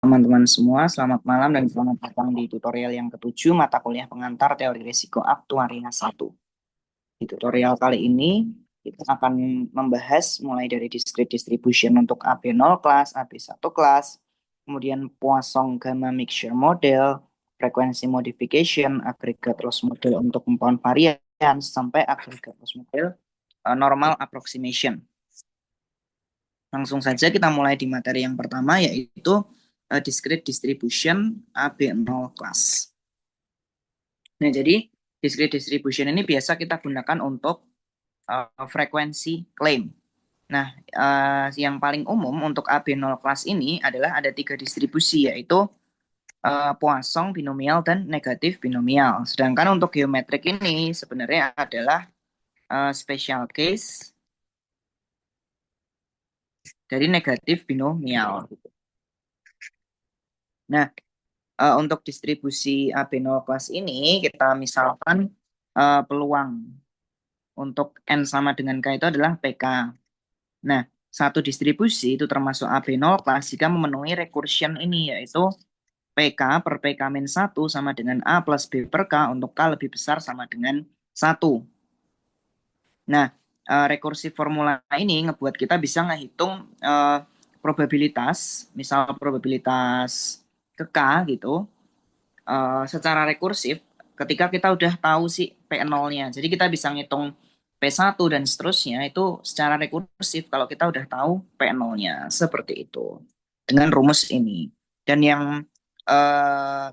teman-teman semua, selamat malam dan selamat datang di tutorial yang ketujuh mata kuliah pengantar teori risiko aktuaria 1. Di tutorial kali ini, kita akan membahas mulai dari discrete distribution untuk AB0 kelas, AB1 kelas, kemudian Poisson gamma mixture model, frekuensi modification, aggregate loss model untuk compound variance, sampai aggregate loss model normal approximation. Langsung saja kita mulai di materi yang pertama, yaitu discrete distribution AB0 class. Nah, jadi discrete distribution ini biasa kita gunakan untuk frekuensi claim. Nah, yang paling umum untuk AB0 class ini adalah ada 3 distribusi, yaitu Poisson binomial dan negatif binomial. Sedangkan untuk geometrik ini sebenarnya adalah special case dari negatif binomial. Nah, untuk distribusi AB0 kelas ini, kita misalkan peluang untuk N sama dengan K itu adalah PK. Nah, satu distribusi itu termasuk AB0 kelas jika memenuhi recursion ini, yaitu PK per PK-1 sama dengan A plus B per K untuk K lebih besar sama dengan 1. Nah, rekursi formula ini ngebuat kita bisa ngehitung probabilitas, misal probabilitas ke K gitu, secara rekursif ketika kita udah tahu si P0-nya. Jadi kita bisa ngitung P1 dan seterusnya itu secara rekursif kalau kita udah tahu P0-nya. Seperti itu. Dengan rumus ini. Dan yang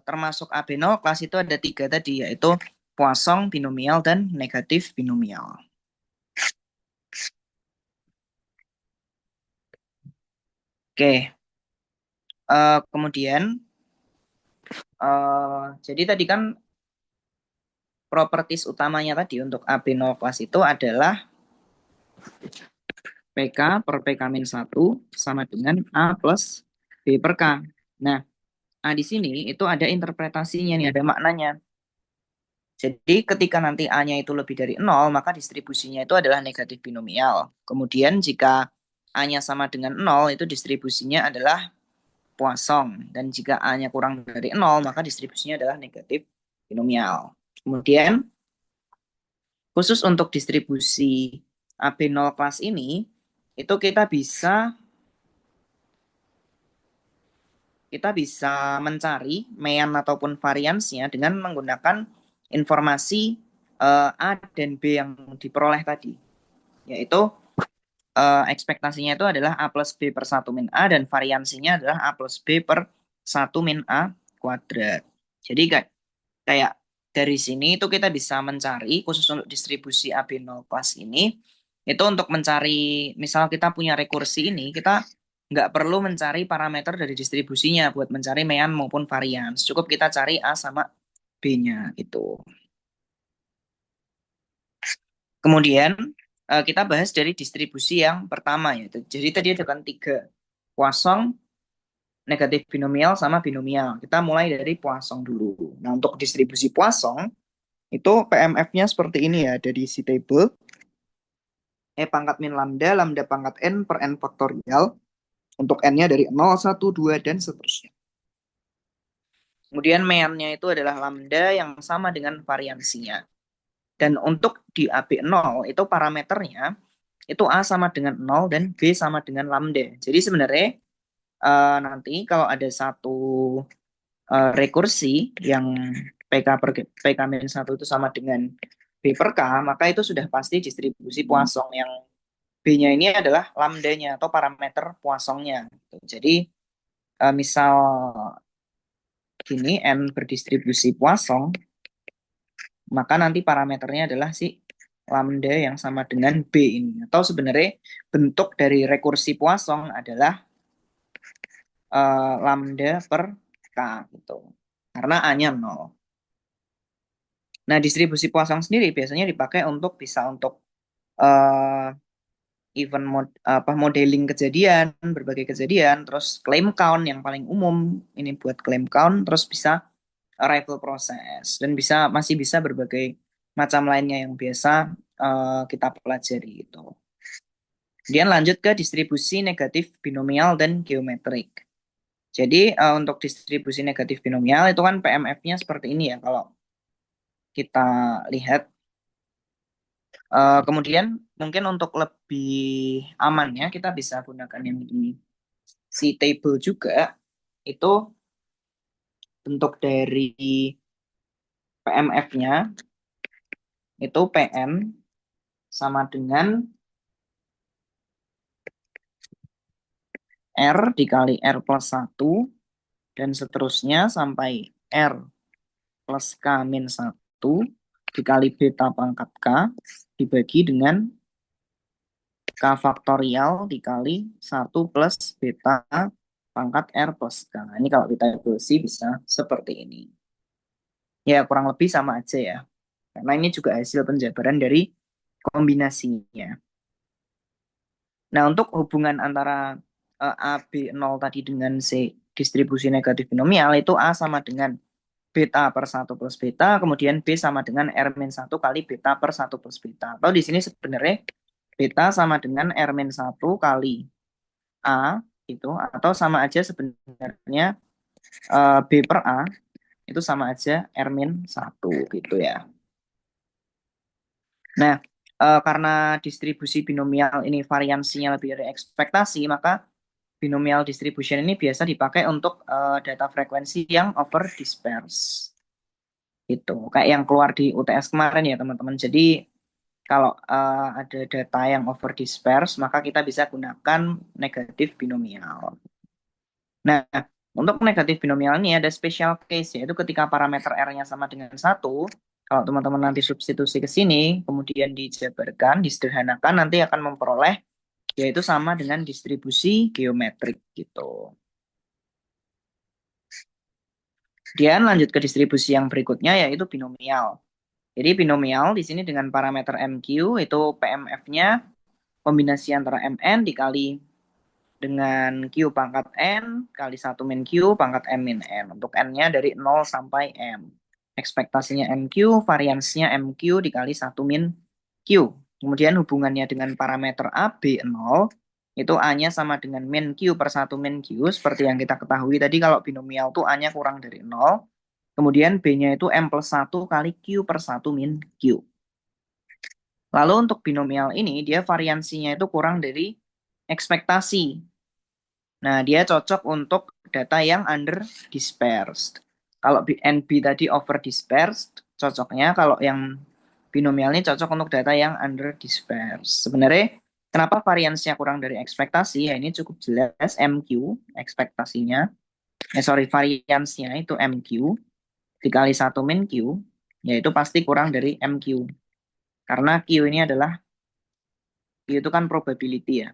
termasuk AB0 kelas itu ada 3 tadi, yaitu Poisson binomial dan negatif binomial. Oke. Kemudian jadi tadi kan properties utamanya tadi untuk AB0 kelas itu adalah PK per PK-1 sama dengan A plus B per K. Nah, A di sini itu ada interpretasinya nih, ada maknanya. Jadi ketika nanti A-nya itu lebih dari 0, maka distribusinya itu adalah negatif binomial. Kemudian jika A-nya sama dengan 0, itu distribusinya adalah Poisson. Dan jika A-nya kurang dari 0, maka distribusinya adalah negatif binomial. Kemudian khusus untuk distribusi AB0 kelas ini, itu kita bisa mencari mean ataupun variansnya dengan menggunakan informasi A dan B yang diperoleh tadi. Yaitu ekspektasinya itu adalah A plus B per 1 min A dan variansinya adalah A plus B per 1 min A kuadrat. Jadi kayak dari sini itu kita bisa mencari, khusus untuk distribusi AB0 kelas ini, itu untuk mencari, misal kita punya rekursi ini, kita nggak perlu mencari parameter dari distribusinya buat mencari mean maupun varians. Cukup kita cari A sama B-nya gitu. Kemudian kita bahas dari distribusi yang pertama yaitu. Jadi tadi ada kan 3. Poisson, negatif binomial, sama binomial. Kita mulai dari Poisson dulu. Nah, untuk distribusi Poisson, itu PMF-nya seperti ini ya. Ada di si table. E pangkat min lambda, lambda pangkat N per N faktorial. Untuk N-nya dari 0, 1, 2, dan seterusnya. Kemudian mean-nya itu adalah lambda yang sama dengan variansinya. Dan untuk di AB0 itu parameternya itu A sama dengan 0 dan B sama dengan lambda. Jadi sebenarnya nanti kalau ada satu rekursi yang PK per PK-1 itu sama dengan B per K, maka itu sudah pasti distribusi Poisson yang B-nya ini adalah lambdanya atau parameter Poissonnya. Jadi misal gini, N berdistribusi Poisson, maka nanti parameternya adalah si lambda yang sama dengan B ini. Atau sebenarnya bentuk dari rekursi Poisson adalah lambda per K gitu. Karena A-nya 0. Nah, distribusi Poisson sendiri biasanya dipakai untuk bisa untuk event modeling kejadian, berbagai kejadian, terus claim count yang paling umum ini buat claim count, terus bisa arrival process dan masih bisa berbagai macam lainnya yang biasa kita pelajari itu. Kemudian lanjut ke distribusi negatif binomial dan geometrik. Jadi untuk distribusi negatif binomial itu kan PMF-nya seperti ini ya kalau kita lihat. Kemudian mungkin untuk lebih amannya kita bisa gunakan yang di si table juga. Itu bentuk dari PMF-nya itu PN sama dengan R dikali R plus 1 dan seterusnya sampai R plus K min 1 dikali beta pangkat K dibagi dengan K faktorial dikali 1 plus beta pangkat R plus K. Nah, ini kalau kita evaluasi bisa seperti ini. Ya, kurang lebih sama aja ya. Karena ini juga hasil penjabaran dari kombinasinya. Nah, untuk hubungan antara A, B, 0 tadi dengan C distribusi negatif binomial itu A sama dengan beta per 1 plus beta, kemudian B sama dengan R min 1 kali beta per 1 plus beta. Atau di sini sebenarnya beta sama dengan R min 1 kali A itu, atau sama aja sebenarnya B per A itu sama aja R min 1 gitu ya. Nah, karena distribusi binomial ini variansinya lebih dari ekspektasi, maka binomial distribution ini biasa dipakai untuk data frekuensi yang over disperse. Itu kayak yang keluar di UTS kemarin ya teman-teman. Jadi kalau ada data yang over disperse, maka kita bisa gunakan negatif binomial. Nah, untuk negatif binomial ini ada special case, yaitu ketika parameter R-nya sama dengan 1, kalau teman-teman nanti substitusi ke sini, kemudian dijabarkan, disederhanakan, nanti akan memperoleh, yaitu sama dengan distribusi geometrik gitu. Kemudian lanjut ke distribusi yang berikutnya, yaitu binomial. Jadi binomial di sini dengan parameter MQ, itu PMF-nya kombinasi antara MN dikali dengan Q pangkat N kali 1 min Q pangkat M min N. Untuk N-nya dari 0 sampai M. Ekspektasinya MQ, variansinya MQ dikali 1 min Q. Kemudian hubungannya dengan parameter A, B, 0, itu A-nya sama dengan min Q per 1 min Q. Seperti yang kita ketahui tadi kalau binomial tuh A-nya kurang dari 0. Kemudian B-nya itu M plus 1 kali Q per 1 min Q. Lalu untuk binomial ini, dia variansinya itu kurang dari ekspektasi. Nah, dia cocok untuk data yang under dispersed. Kalau NB tadi over dispersed, cocoknya kalau yang binomial ini cocok untuk data yang under dispersed. Sebenarnya kenapa variansinya kurang dari ekspektasi? Ya ini cukup jelas MQ ekspektasinya. Variansinya itu MQ dikali 1 min Q, yaitu pasti kurang dari MQ. Karena Q ini adalah, Q itu kan probability ya.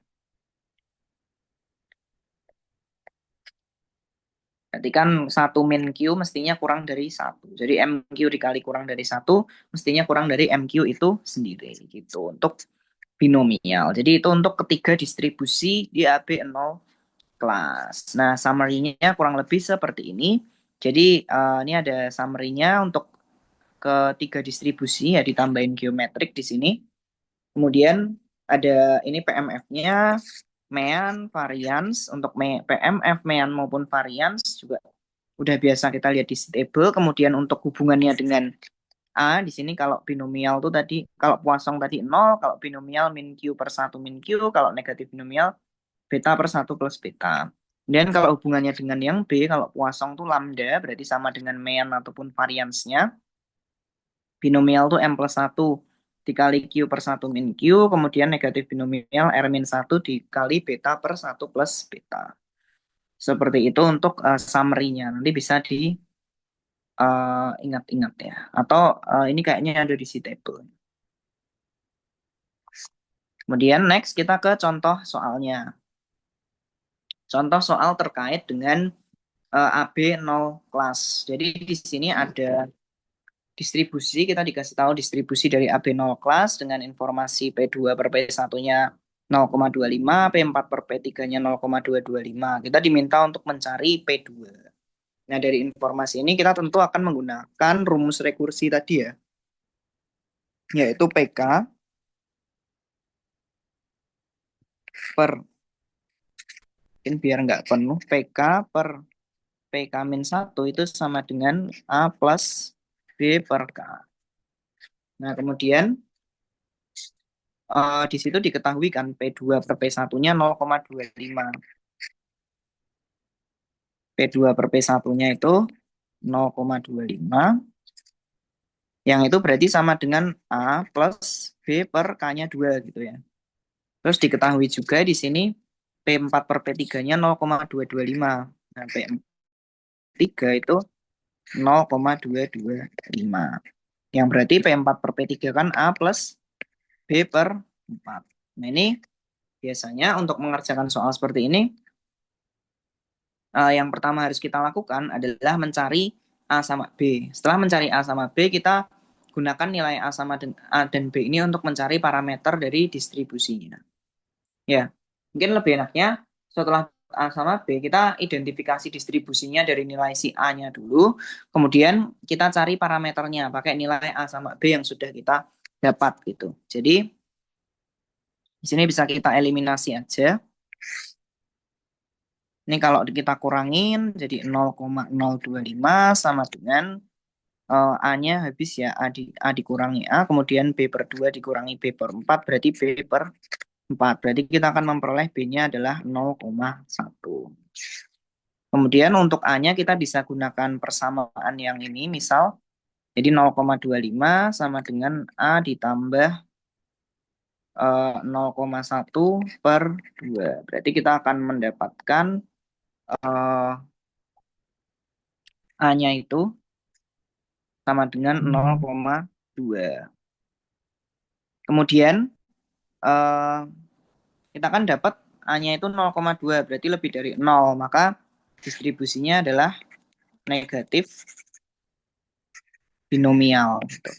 Berarti kan 1 min Q mestinya kurang dari 1. Jadi MQ dikali kurang dari 1 mestinya kurang dari MQ itu sendiri gitu untuk binomial. Jadi itu untuk ketiga distribusi di AB0 kelas. Nah, summary-nya kurang lebih seperti ini. Jadi ini ada summary-nya untuk ketiga distribusi ya ditambahin geometrik di sini. Kemudian ada ini PMF-nya, mean, variance. Untuk PMF, mean maupun variance juga udah biasa kita lihat di table. Kemudian untuk hubungannya dengan A, di sini kalau binomial tuh tadi, kalau Poisson tadi 0, kalau binomial min Q per 1 min Q, kalau negatif binomial beta per 1 plus beta. Dan kalau hubungannya dengan yang B, kalau Poisson tuh lambda, berarti sama dengan mean ataupun variance-nya. Binomial tuh M plus 1 dikali Q per 1 min Q, kemudian negatif binomial R min 1 dikali beta per 1 plus beta. Seperti itu untuk summary-nya. Nanti bisa diingat-ingat ya. Atau ini kayaknya ada di si table. Kemudian next kita ke contoh soalnya. Contoh soal terkait dengan AB0 kelas. Jadi di sini ada distribusi, kita dikasih tahu distribusi dari AB0 kelas dengan informasi P2 per P1-nya 0,25, P4 per P3-nya 0,225. Kita diminta untuk mencari P2. Nah, dari informasi ini kita tentu akan menggunakan rumus rekursi tadi ya, yaitu PK per masukin biar nggak penuh. PK per PK min 1 itu sama dengan A plus B per K. Nah, kemudian di situ diketahui kan P2 per P1-nya 0,25. P2 per P1-nya itu 0,25. Yang itu berarti sama dengan A plus B per K-nya 2 gitu ya. Terus diketahui juga di sini P4 per P3-nya 0,225. Nah, P3 itu 0,225. Yang berarti P4 per P3 kan A plus B per 4. Nah, ini biasanya untuk mengerjakan soal seperti ini, yang pertama harus kita lakukan adalah mencari A sama B. Setelah mencari A sama B, kita gunakan nilai A sama A dan B ini untuk mencari parameter dari distribusinya. Ya, mungkin lebih enaknya setelah A sama B, kita identifikasi distribusinya dari nilai si A-nya dulu, kemudian kita cari parameternya pakai nilai A sama B yang sudah kita dapat gitu. Jadi, di sini bisa kita eliminasi aja. Ini kalau kita kurangin jadi 0,025 sama dengan A-nya habis ya, A dikurangi A, kemudian B per 2 dikurangi B per 4, berarti B per 4. Berarti kita akan memperoleh B-nya adalah 0,1. Kemudian untuk A-nya kita bisa gunakan persamaan yang ini, misal, jadi 0,25 sama dengan A ditambah 0,1 per 2. Berarti kita akan mendapatkan A-nya itu sama dengan 0,2. Kemudian kita kan dapat A-nya itu 0,2, berarti lebih dari 0. Maka distribusinya adalah negatif binomial. Gitu.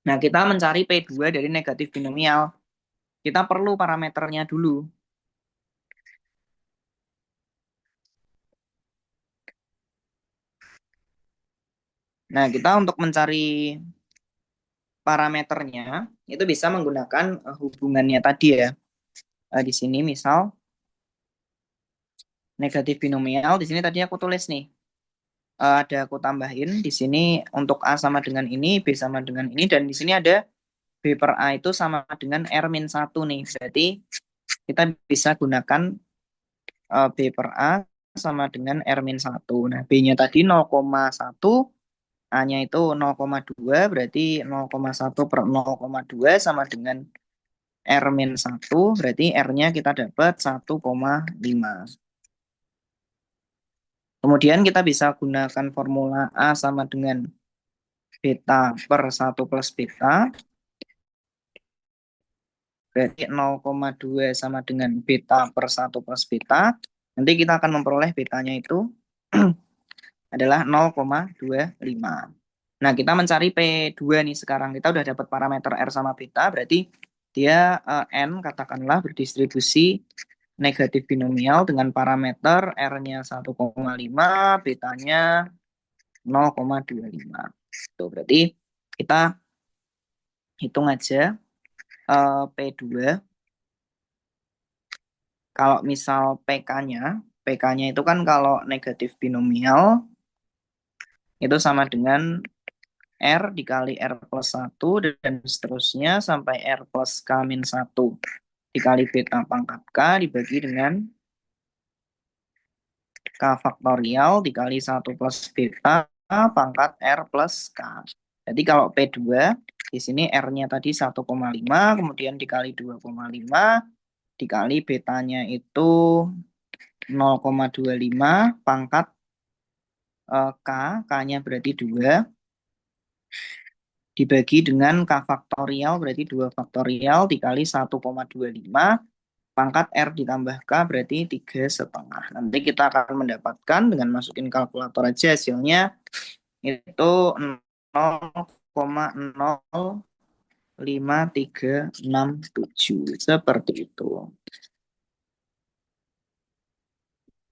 Nah, kita mencari P2 dari negatif binomial. Kita perlu parameternya dulu. Nah, kita untuk mencari parameternya itu bisa menggunakan hubungannya tadi ya. Di sini misal negatif binomial, di sini tadi aku tulis nih. Ada aku tambahin di sini untuk A sama dengan ini, B sama dengan ini, dan di sini ada B per A itu sama dengan R-1 nih. Berarti kita bisa gunakan B per A sama dengan R-1. Nah, B-nya tadi 0,1, A-nya itu 0,2, berarti 0,1 per 0,2 sama dengan R-1, berarti R-nya kita dapat 1,5. Kemudian kita bisa gunakan formula A sama dengan beta per 1 plus beta. Berarti 0,2 sama dengan beta per 1 plus beta. Nanti kita akan memperoleh betanya itu adalah 0,25. Nah, kita mencari P2 nih sekarang. Kita udah dapat parameter R sama beta, berarti dia N katakanlah berdistribusi negatif binomial dengan parameter R-nya 1,5, betanya 0,25. Tuh, berarti kita hitung aja P2. Kalau misal PK-nya itu kan kalau negatif binomial itu sama dengan R dikali R plus 1 dan seterusnya sampai R plus K min 1 dikali beta pangkat K dibagi dengan K faktorial dikali 1 plus beta pangkat R plus K. Jadi kalau P2 di sini R-nya tadi 1,5 kemudian dikali 2,5 dikali betanya itu 0,25 pangkat K, K-nya berarti 2 dibagi dengan K faktorial berarti 2 faktorial dikali 1,25 pangkat R ditambah K berarti 3,5. Nanti kita akan mendapatkan dengan masukin kalkulator aja hasilnya itu 0,05367 seperti itu.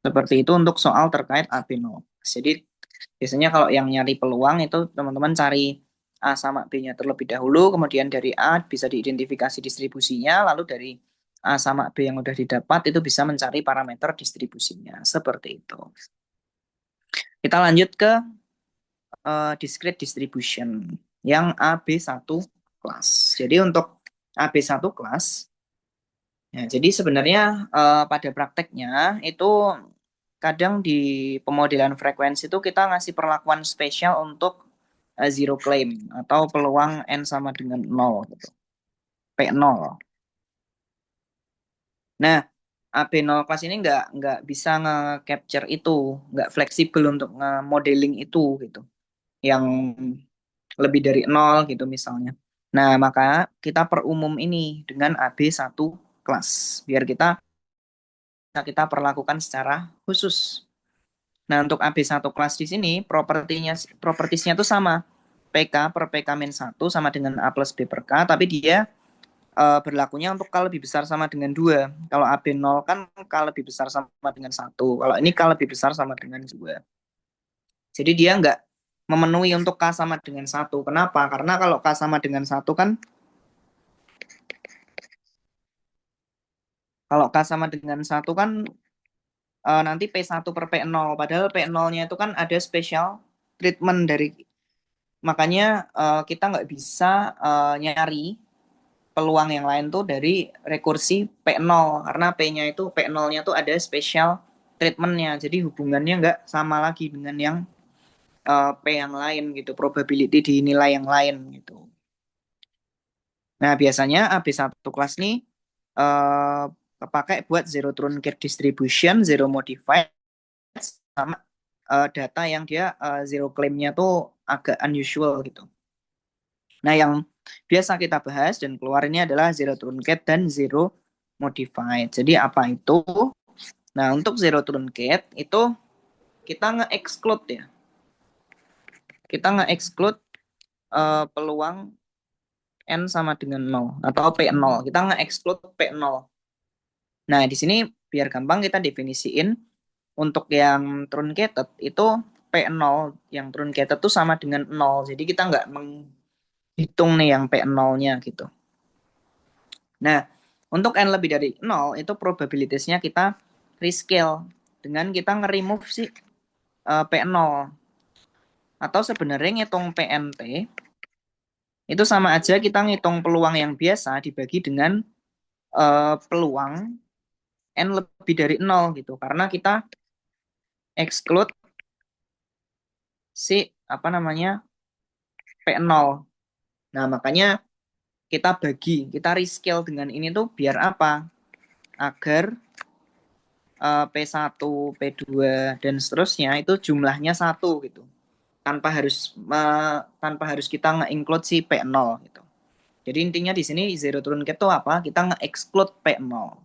Seperti itu untuk soal terkait AP0. Jadi biasanya kalau yang nyari peluang itu teman-teman cari A sama B-nya terlebih dahulu, kemudian dari A bisa diidentifikasi distribusinya, lalu dari A sama B yang udah didapat itu bisa mencari parameter distribusinya. Seperti itu. Kita lanjut ke discrete distribution yang AB1 kelas. Jadi untuk AB1 kelas, ya, jadi sebenarnya pada prakteknya itu kadang di pemodelan frekuensi itu kita ngasih perlakuan spesial untuk zero claim atau peluang N sama dengan 0 gitu. P0. Nah, AB0 kelas ini nggak bisa nge-capture itu, nggak fleksibel untuk nge-modeling itu gitu. Yang lebih dari 0 gitu misalnya. Nah, maka kita perumum ini dengan AB1 kelas. Biar kita perlakukan secara khusus. Nah, untuk AB1 kelas di sini propertiesnya tuh sama. PK per PK min 1 sama dengan A plus B per K, tapi dia berlakunya untuk K lebih besar sama dengan 2. Kalau AB0 kan K lebih besar sama dengan 1. Kalau ini K lebih besar sama dengan 2. Jadi dia nggak memenuhi untuk K sama dengan 1. Kenapa? Karena kalau K sama dengan 1 kan, kalau K sama dengan 1 kan nanti P1 per P0. Padahal P0-nya itu kan ada special treatment dari, makanya kita nggak bisa nyari peluang yang lain tuh dari rekursi P0 karena P-nya itu P0-nya tuh ada special treatmentnya, jadi hubungannya nggak sama lagi dengan yang P yang lain gitu, probability di nilai yang lain gitu. Nah biasanya AB1 kelas nih eh kepakai buat zero truncate distribution, zero modified, sama data yang dia zero claim-nya tuh agak unusual gitu. Nah, yang biasa kita bahas dan keluar ini adalah zero truncate dan zero modified. Jadi apa itu? Nah, untuk zero truncate itu kita nge-exclude ya. Kita nge-exclude peluang N sama dengan 0 atau P0. Kita nge-exclude P0. Nah, di sini biar gampang kita definisiin untuk yang truncated itu P0 yang truncated itu sama dengan 0. Jadi kita nggak menghitung nih yang P0-nya gitu. Nah, untuk N lebih dari 0, itu probabilitasnya kita rescale dengan kita nge-remove si P0. Atau sebenarnya ngitung PNT, itu sama aja kita ngitung peluang yang biasa dibagi dengan peluang N lebih dari 0 gitu. Karena kita exclude si apa namanya P0. Nah, makanya kita rescale dengan ini tuh biar apa? Agar P1, P2 dan seterusnya itu jumlahnya 1 gitu. Tanpa harus kita nge-include si P0 gitu. Jadi intinya di sini zero truncate itu apa? Kita nge-exclude P0.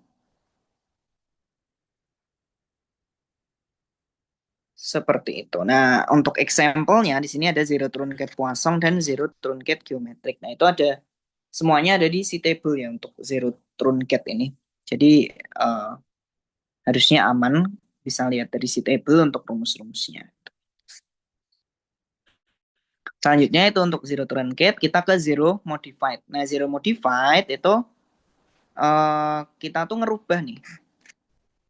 Seperti itu. Nah, untuk example-nya di sini ada zero truncate Poisson dan zero truncate geometric. Nah, itu ada semuanya ada di si table ya untuk zero truncate ini. Jadi uh, harusnya aman, bisa lihat dari si table untuk rumus-rumusnya. Selanjutnya itu untuk zero truncate, kita ke zero modified. Nah, zero modified itu kita tuh ngerubah nih.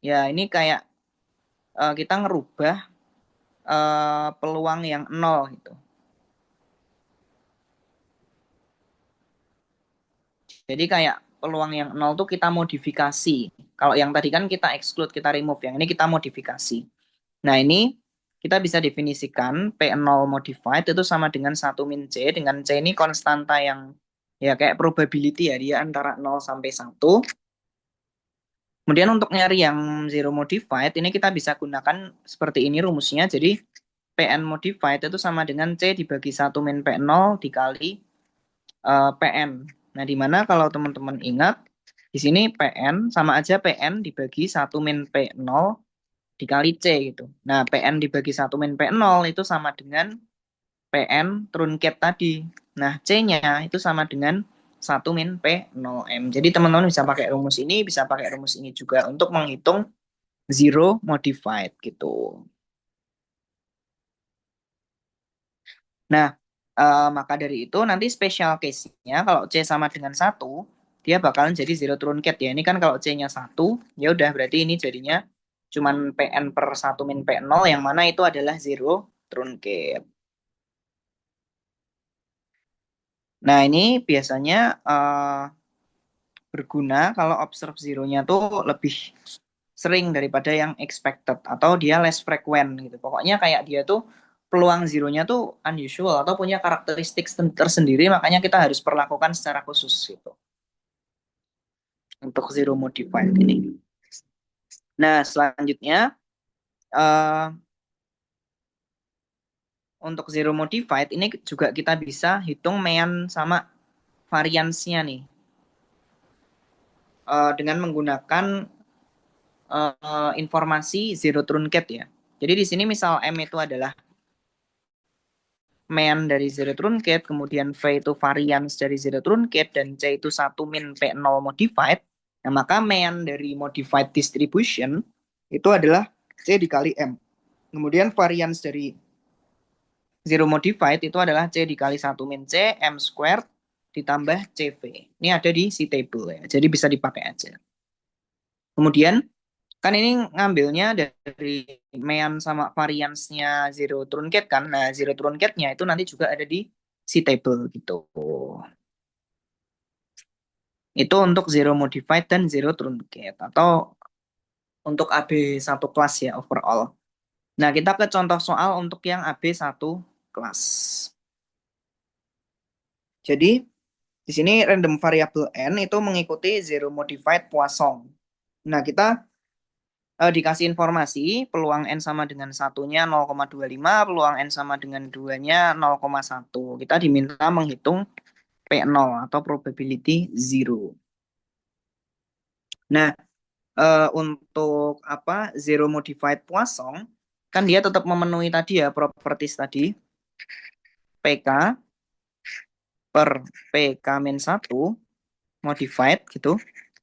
Ya, ini kayak kita ngerubah peluang yang 0 gitu. Jadi kayak peluang yang 0 tuh kita modifikasi. Kalau yang tadi kan kita exclude, kita remove. Yang ini kita modifikasi. Nah, ini kita bisa definisikan P0 modified itu sama dengan 1 min C. Dengan C ini konstanta yang ya kayak probability ya. Dia antara 0 sampai 1. Kemudian untuk nyari yang zero modified, ini kita bisa gunakan seperti ini rumusnya. Jadi Pn modified itu sama dengan C dibagi 1 min P0 dikali Pn. Nah, di mana kalau teman-teman ingat, di sini Pn sama aja Pn dibagi 1 min P0 dikali C gitu. Nah, Pn dibagi 1 min P0 itu sama dengan Pn truncate tadi. Nah, C-nya itu sama dengan 1 min P0M. Jadi teman-teman bisa pakai rumus ini, bisa pakai rumus ini juga untuk menghitung zero modified gitu. Nah, maka dari itu nanti special case-nya kalau C sama dengan 1, dia bakalan jadi zero truncat ya. Ini kan kalau C-nya 1, ya udah berarti ini jadinya cuman PN per 1 min P0 yang mana itu adalah zero truncat. Nah, ini biasanya berguna kalau observe zero-nya tuh lebih sering daripada yang expected atau dia less frequent gitu. Pokoknya kayak dia tuh peluang zero-nya tuh unusual atau punya karakteristik tersendiri, makanya kita harus perlakukan secara khusus gitu untuk zero modified ini. Nah, selanjutnya eh, untuk zero modified ini juga kita bisa hitung mean sama variansnya nih dengan menggunakan informasi zero truncat ya. Jadi di sini misal M itu adalah mean dari zero truncat, kemudian V itu varians dari zero truncat, dan C itu 1 min P0 modified. Nah, maka mean dari modified distribution itu adalah C dikali M. Kemudian varians dari zero modified itu adalah C dikali 1 min C, M squared, ditambah CV. Ini ada di si table ya, jadi bisa dipakai aja. Kemudian kan ini ngambilnya dari mean sama variansnya zero truncat kan. Nah, zero truncatnya itu nanti juga ada di si table gitu. Itu untuk zero modified dan zero truncat atau untuk AB satu kelas ya overall. Nah, kita ke contoh soal untuk yang AB satu kelas. Jadi di sini random variable n itu mengikuti zero modified Poisson. Nah, kita dikasih informasi peluang n sama dengan satunya 0,25, peluang n sama dengan 2-nya 0,1. Kita diminta menghitung P0 atau probability zero. Nah, untuk apa zero modified Poisson kan dia tetap memenuhi tadi ya properties tadi PK per PK min 1 modified gitu.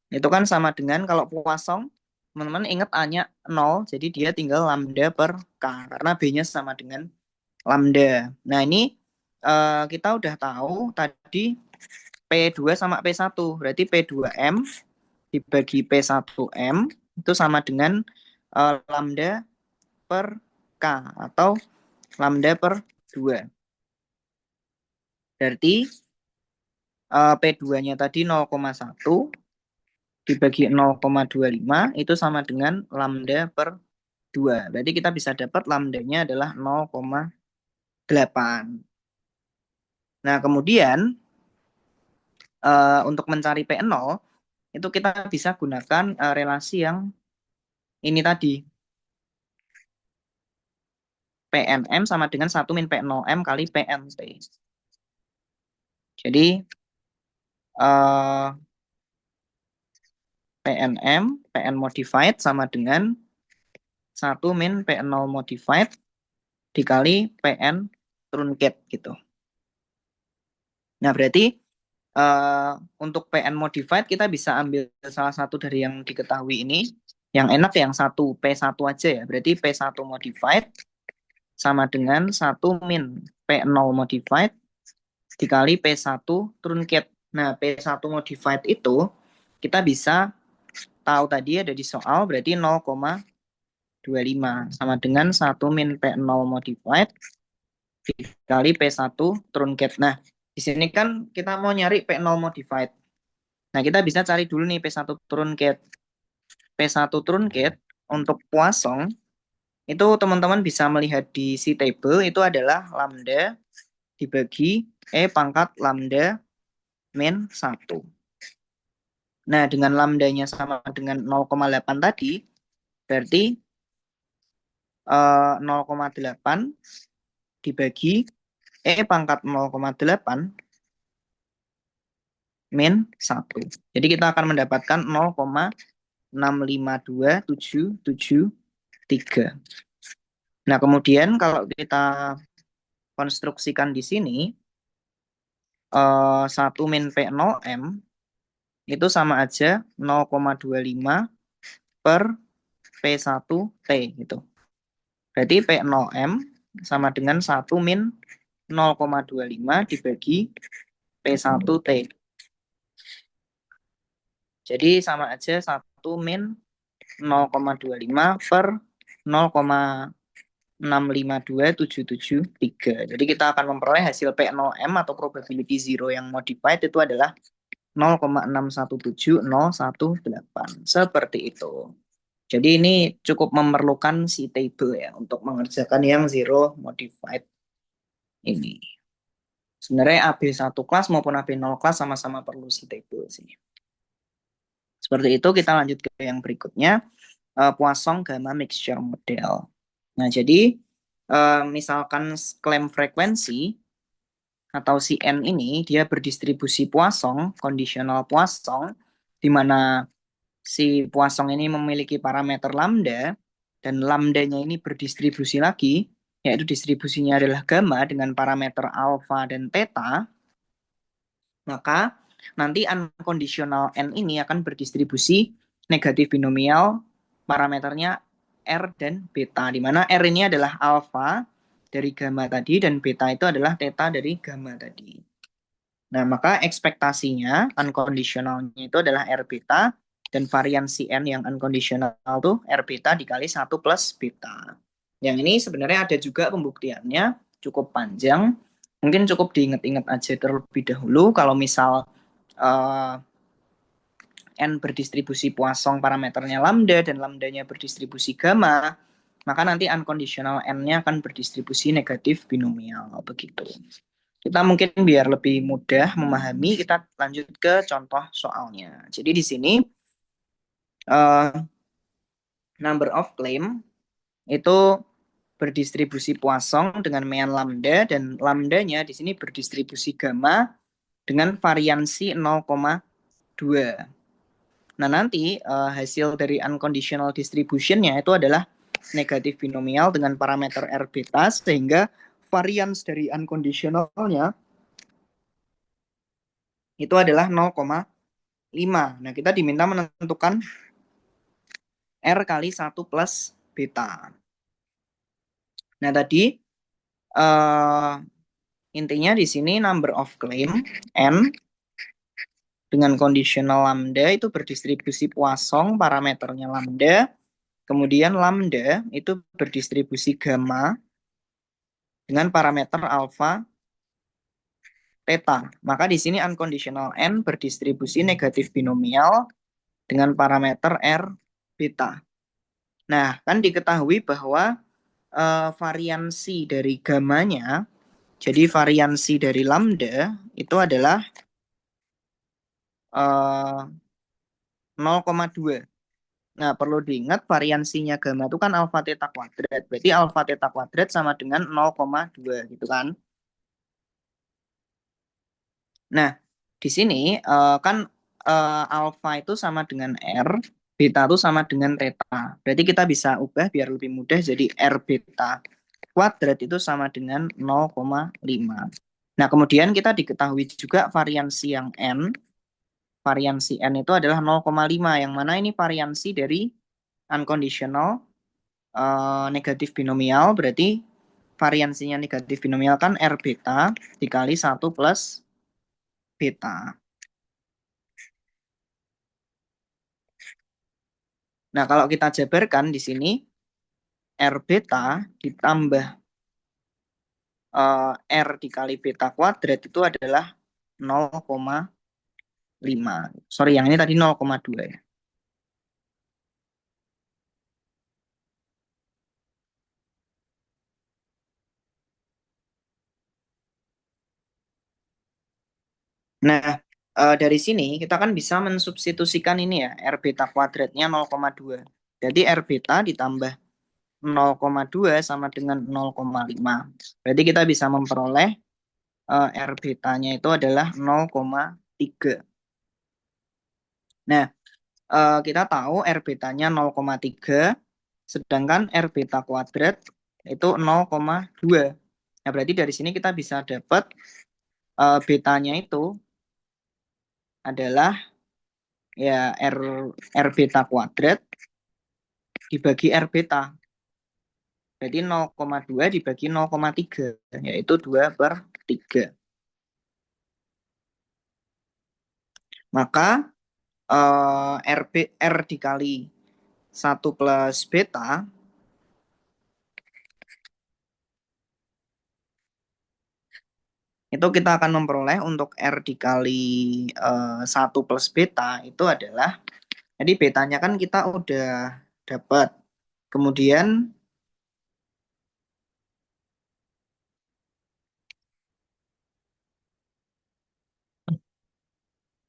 Itu kan sama dengan kalau Poisson teman-teman ingat A-nya 0, jadi dia tinggal lambda per K karena B-nya sama dengan lambda. Nah, ini kita udah tahu tadi P2 sama P1. Berarti P2M dibagi P1M itu sama dengan lambda per K atau lambda per 2. Berarti P2-nya tadi 0,1 dibagi 0,25 itu sama dengan lambda per 2. Berarti kita bisa dapat lambdanya adalah 0,8. Nah, kemudian untuk mencari P0 itu kita bisa gunakan relasi yang ini tadi. PNM sama dengan 1 min P0M kali PNT. Jadi PNM, PN modified sama dengan 1 min P0 modified dikali PN truncat gitu. Nah, berarti untuk PN modified kita bisa ambil salah satu dari yang diketahui ini. Yang enak yang 1 P1 aja ya. Berarti P1 modified sama dengan 1 min P0 modified dikali P1 truncat. Nah, P1 modified itu kita bisa tahu tadi ada di soal berarti 0,25 sama dengan 1 min P0 modified dikali P1 truncat. Nah, di sini kan kita mau nyari P0 modified. Nah, kita bisa cari dulu nih P1 truncat. P1 truncat untuk Poisson itu teman-teman bisa melihat di si table itu adalah lambda dibagi E pangkat lambda min 1. Nah, dengan lambdanya sama dengan 0,8 tadi, berarti 0,8 dibagi E pangkat 0,8 min 1. Jadi kita akan mendapatkan 0,652773. Nah, kemudian kalau kita konstruksikan di sini, 1 min P0M itu sama aja 0,25 per P1T gitu. Berarti P0M sama dengan 1 min 0,25 dibagi P1T. Jadi sama aja 1 min 0,25 per 0,652773. Jadi kita akan memperoleh hasil P0M atau probability zero yang modified itu adalah 0,617018. Seperti itu. Jadi ini cukup memerlukan si table ya untuk mengerjakan yang zero modified ini. Sebenarnya AB1 kelas maupun AB0 kelas sama-sama perlu si table sih. Seperti itu, kita lanjut ke yang berikutnya, Poisson Gamma Mixture Model. Nah, jadi misalkan klaim frekuensi atau si N ini dia berdistribusi Poisson, kondisional Poisson, di mana si Poisson ini memiliki parameter lambda, dan lambdanya ini berdistribusi lagi, yaitu distribusinya adalah gamma dengan parameter alpha dan theta, maka nanti unconditional N ini akan berdistribusi negatif binomial parameternya R dan beta, di mana R ini adalah alpha dari gamma tadi dan beta itu adalah theta dari gamma tadi. Nah, maka ekspektasinya unconditionalnya itu adalah R beta dan variansi N yang unconditional itu R beta dikali 1 plus beta. Yang ini sebenarnya ada juga pembuktiannya, cukup panjang. Mungkin cukup diingat-ingat aja terlebih dahulu. Kalau misal uh, N berdistribusi Poisson parameternya lambda dan lambdanya berdistribusi gamma, maka nanti unconditional N-nya akan berdistribusi negatif binomial. Begitu. Kita mungkin biar lebih mudah memahami, kita lanjut ke contoh soalnya. Jadi di sini uh, number of claim itu berdistribusi Poisson dengan mean lambda dan lambdanya di sini berdistribusi gamma dengan variansi 0,2. Nah, nanti hasil dari unconditional distribution-nya itu adalah negatif binomial dengan parameter R beta, sehingga varians dari unconditional-nya itu adalah 0,5. Nah, kita diminta menentukan R kali 1 plus beta. Nah, tadi intinya di sini number of claim N dengan kondisional lambda itu berdistribusi Poisson, parameternya lambda. Kemudian lambda itu berdistribusi gamma dengan parameter alpha theta. Maka di sini unconditional N berdistribusi negatif binomial dengan parameter R beta. Nah, kan diketahui bahwa variansi dari gamanya, jadi variansi dari lambda itu adalah 0,2. Nah, perlu diingat variansinya gamma itu kan alfa theta kuadrat. Berarti alfa theta kuadrat sama dengan 0,2 gitu kan. Nah, di sini kan alfa itu sama dengan R, beta itu sama dengan theta. Berarti kita bisa ubah biar lebih mudah jadi R beta kuadrat itu sama dengan 0,5. Nah, kemudian kita diketahui juga variansi yang N. Variansi N itu adalah 0,5, yang mana ini variansi dari unconditional negatif binomial, berarti variansinya negatif binomial kan R beta dikali 1 plus beta. Nah, kalau kita jabarkan di sini, R beta ditambah R dikali beta kuadrat itu adalah 0,5. Sorry, yang ini tadi 0,2 ya. Nah, dari sini kita kan bisa mensubstitusikan ini ya, R beta kuadratnya 0,2. Jadi R beta ditambah 0,2 sama dengan 0,5. Berarti kita bisa memperoleh R betanya itu adalah 0,3. Nah, kita tahu R betanya 0,3, sedangkan R beta kuadrat itu 0,2. Nah, berarti dari sini kita bisa dapat betanya itu adalah ya R beta kuadrat dibagi R beta. Jadi 0,2 dibagi 0,3, yaitu 2/3. Maka R dikali 1 plus beta, itu kita akan memperoleh untuk R dikali 1 plus beta itu adalah, jadi betanya kan kita udah dapat. Kemudian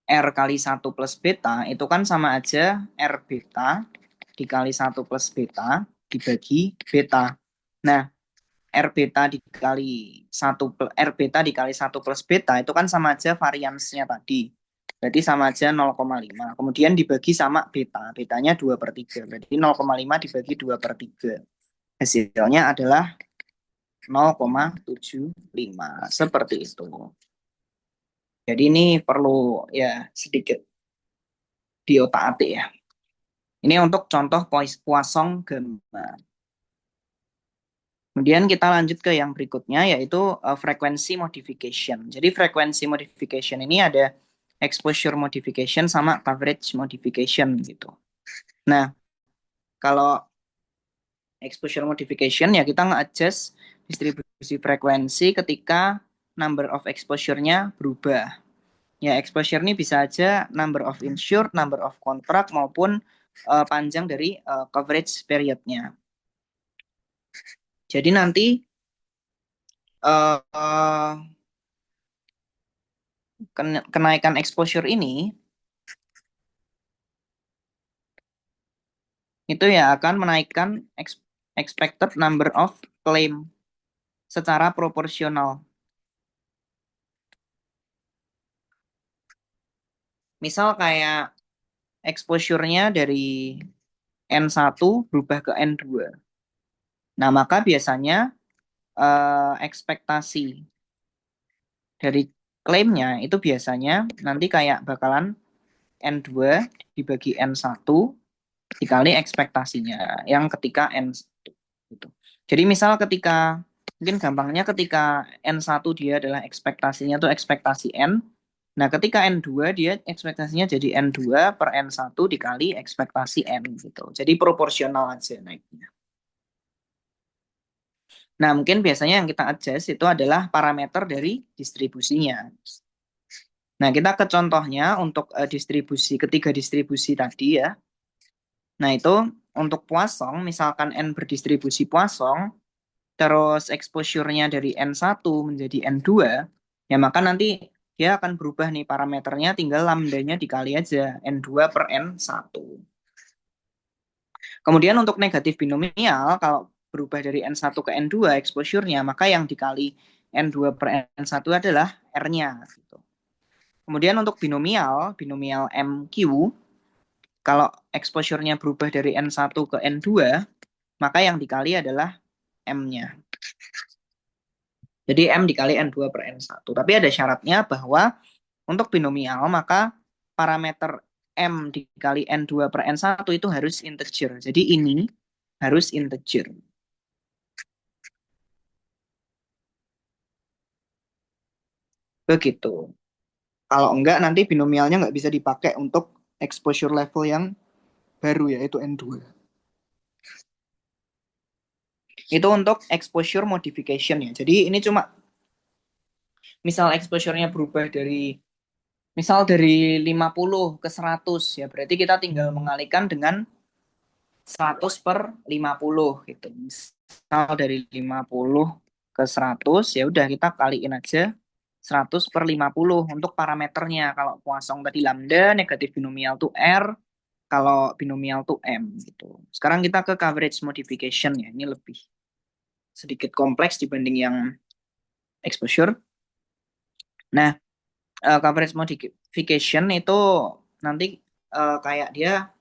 R kali 1 plus beta itu kan sama aja R beta dikali 1 plus beta dibagi beta. Nah, R beta dikali 1 R beta dikali 1 plus beta itu kan sama aja variansnya tadi. Berarti sama aja 0,5. Kemudian dibagi sama beta. Betanya 2/3. Berarti 0,5 dibagi 2/3. Hasilnya adalah 0,75. Seperti itu. Jadi ini perlu ya sedikit diotak-atik ya. Ini untuk contoh Poisson gamma. Kemudian kita lanjut ke yang berikutnya yaitu frekuensi modification. Jadi frekuensi modification ini ada exposure modification sama coverage modification gitu. Nah, kalau exposure modification ya kita nge-adjust distribusi frekuensi ketika number of exposure-nya berubah. Ya, exposure ini bisa aja number of insured, number of contract maupun panjang dari coverage period-nya. Jadi nanti uh, kenaikan exposure ini itu ya akan menaikkan expected number of claim secara proporsional. Misal kayak exposure-nya dari N1 berubah ke N2. Nah, maka biasanya ekspektasi dari klaimnya itu biasanya nanti kayak bakalan N2 dibagi N1 dikali ekspektasinya yang ketika N1 gitu. Jadi misal ketika mungkin gampangnya ketika N1 dia adalah ekspektasinya tuh ekspektasi N. Nah, ketika N2 dia ekspektasinya jadi N2 per N1 dikali ekspektasi N gitu. Jadi proporsional aja naiknya. Nah, mungkin biasanya yang kita adjust itu adalah parameter dari distribusinya. Nah, kita ke contohnya untuk distribusi, ketiga distribusi tadi ya. Nah, itu untuk Poisson, misalkan N berdistribusi Poisson, terus exposure-nya dari N1 menjadi N2, ya maka nanti dia akan berubah nih parameternya, tinggal lambdanya dikali aja, N2 per N1. Kemudian untuk negatif binomial, kalau berubah dari N1 ke N2 exposure-nya, maka yang dikali N2 per N1 adalah R-nya. Gitu. Kemudian untuk binomial, binomial MQ, kalau exposure-nya berubah dari N1 ke N2, maka yang dikali adalah M-nya. Jadi M dikali N2 per N1. Tapi ada syaratnya bahwa untuk binomial, maka parameter M dikali N2 per N1 itu harus integer. Jadi ini harus integer. Begitu. Kalau enggak, nanti binomialnya nggak bisa dipakai untuk exposure level yang baru, yaitu N2. Itu untuk exposure modification ya. Jadi ini cuma misal exposure-nya berubah dari misal dari 50 ke 100 ya. Berarti kita tinggal mengalihkan dengan 100 per 50 gitu. Misal dari 50 ke 100 ya udah kita kaliin aja 100 per 50 untuk parameternya. Kalau Poisson tadi lambda, negatif binomial tuh R, kalau binomial tuh M gitu. Sekarang kita ke coverage modification ya. Ini lebih sedikit kompleks dibanding yang exposure. Nah, coverage modification itu nanti kayak dia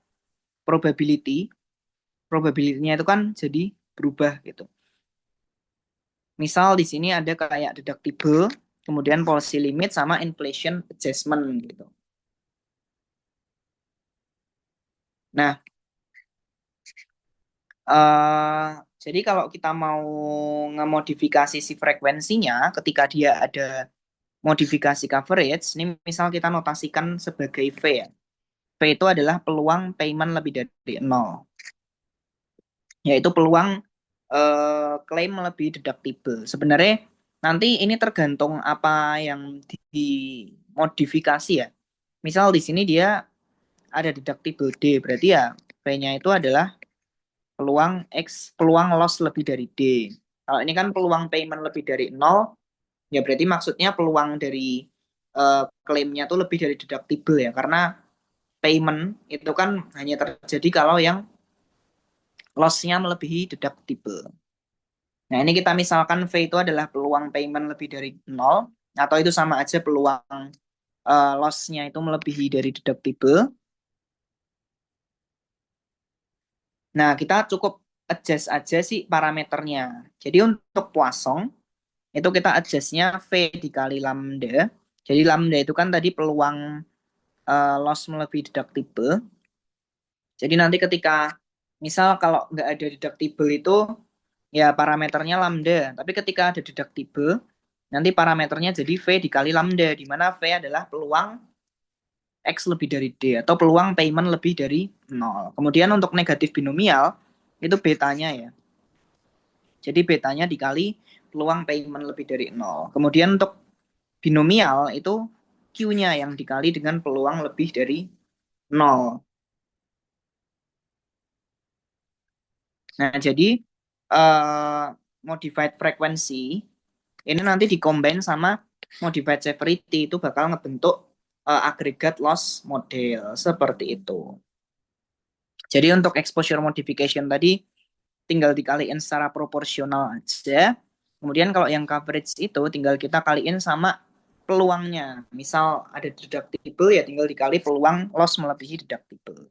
probability, probability-nya itu kan jadi berubah gitu. Misal di sini ada kayak deductible, kemudian policy limit sama inflation adjustment gitu. Nah, jadi kalau kita mau ngemodifikasi si frekuensinya, ketika dia ada modifikasi coverage, ini misal kita notasikan sebagai V ya. V itu adalah peluang payment lebih dari 0, yaitu peluang klaim lebih deductible. Sebenarnya nanti ini tergantung apa yang dimodifikasi ya. Misal di sini dia ada deductible D, berarti ya V-nya itu adalah peluang loss lebih dari D. Kalau ini kan peluang payment lebih dari 0, ya berarti maksudnya peluang dari klaimnya tuh lebih dari deductible ya, karena payment itu kan hanya terjadi kalau yang loss-nya melebihi deductible. Nah, ini kita misalkan V itu adalah peluang payment lebih dari 0, atau itu sama aja peluang loss-nya itu melebihi dari deductible. Nah, kita cukup adjust aja sih parameternya. Jadi untuk Poisson, itu kita adjustnya V dikali lambda. Jadi lambda itu kan tadi peluang loss melebihi deductible. Jadi nanti ketika misal kalau nggak ada deductible itu ya parameternya lambda. Tapi ketika ada deductible, nanti parameternya jadi V dikali lambda, di mana V adalah peluang X lebih dari D atau peluang payment lebih dari 0. Kemudian untuk negatif binomial, itu betanya ya. Jadi betanya dikali peluang payment lebih dari 0. Kemudian untuk binomial itu Q-nya yang dikali dengan peluang lebih dari 0. Nah, jadi modified frequency ini nanti dikombin sama modified severity, itu bakal ngebentuk aggregate loss model seperti itu. Jadi untuk exposure modification tadi tinggal dikaliin secara proporsional aja. Kemudian kalau yang coverage itu tinggal kita kaliin sama peluangnya. Misal ada deductible ya tinggal dikali peluang loss melebihi deductible.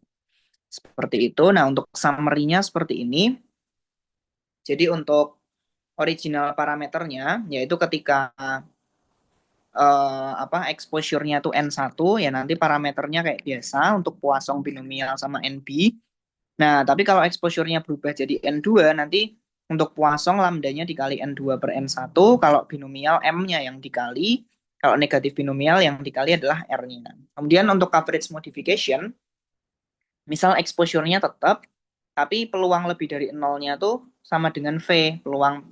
Seperti itu. Nah, untuk summary-nya seperti ini. Jadi untuk original parameternya yaitu ketika exposure-nya tuh N1 ya nanti parameternya kayak biasa untuk Poisson binomial sama NB. Nah, tapi kalau exposure-nya berubah jadi N2 nanti untuk Poisson lambdanya dikali N2 per N1, kalau binomial M-nya yang dikali, kalau negatif binomial yang dikali adalah R-nya. Kemudian untuk coverage modification, misal exposure-nya tetap, tapi peluang lebih dari nolnya tuh sama dengan V, peluang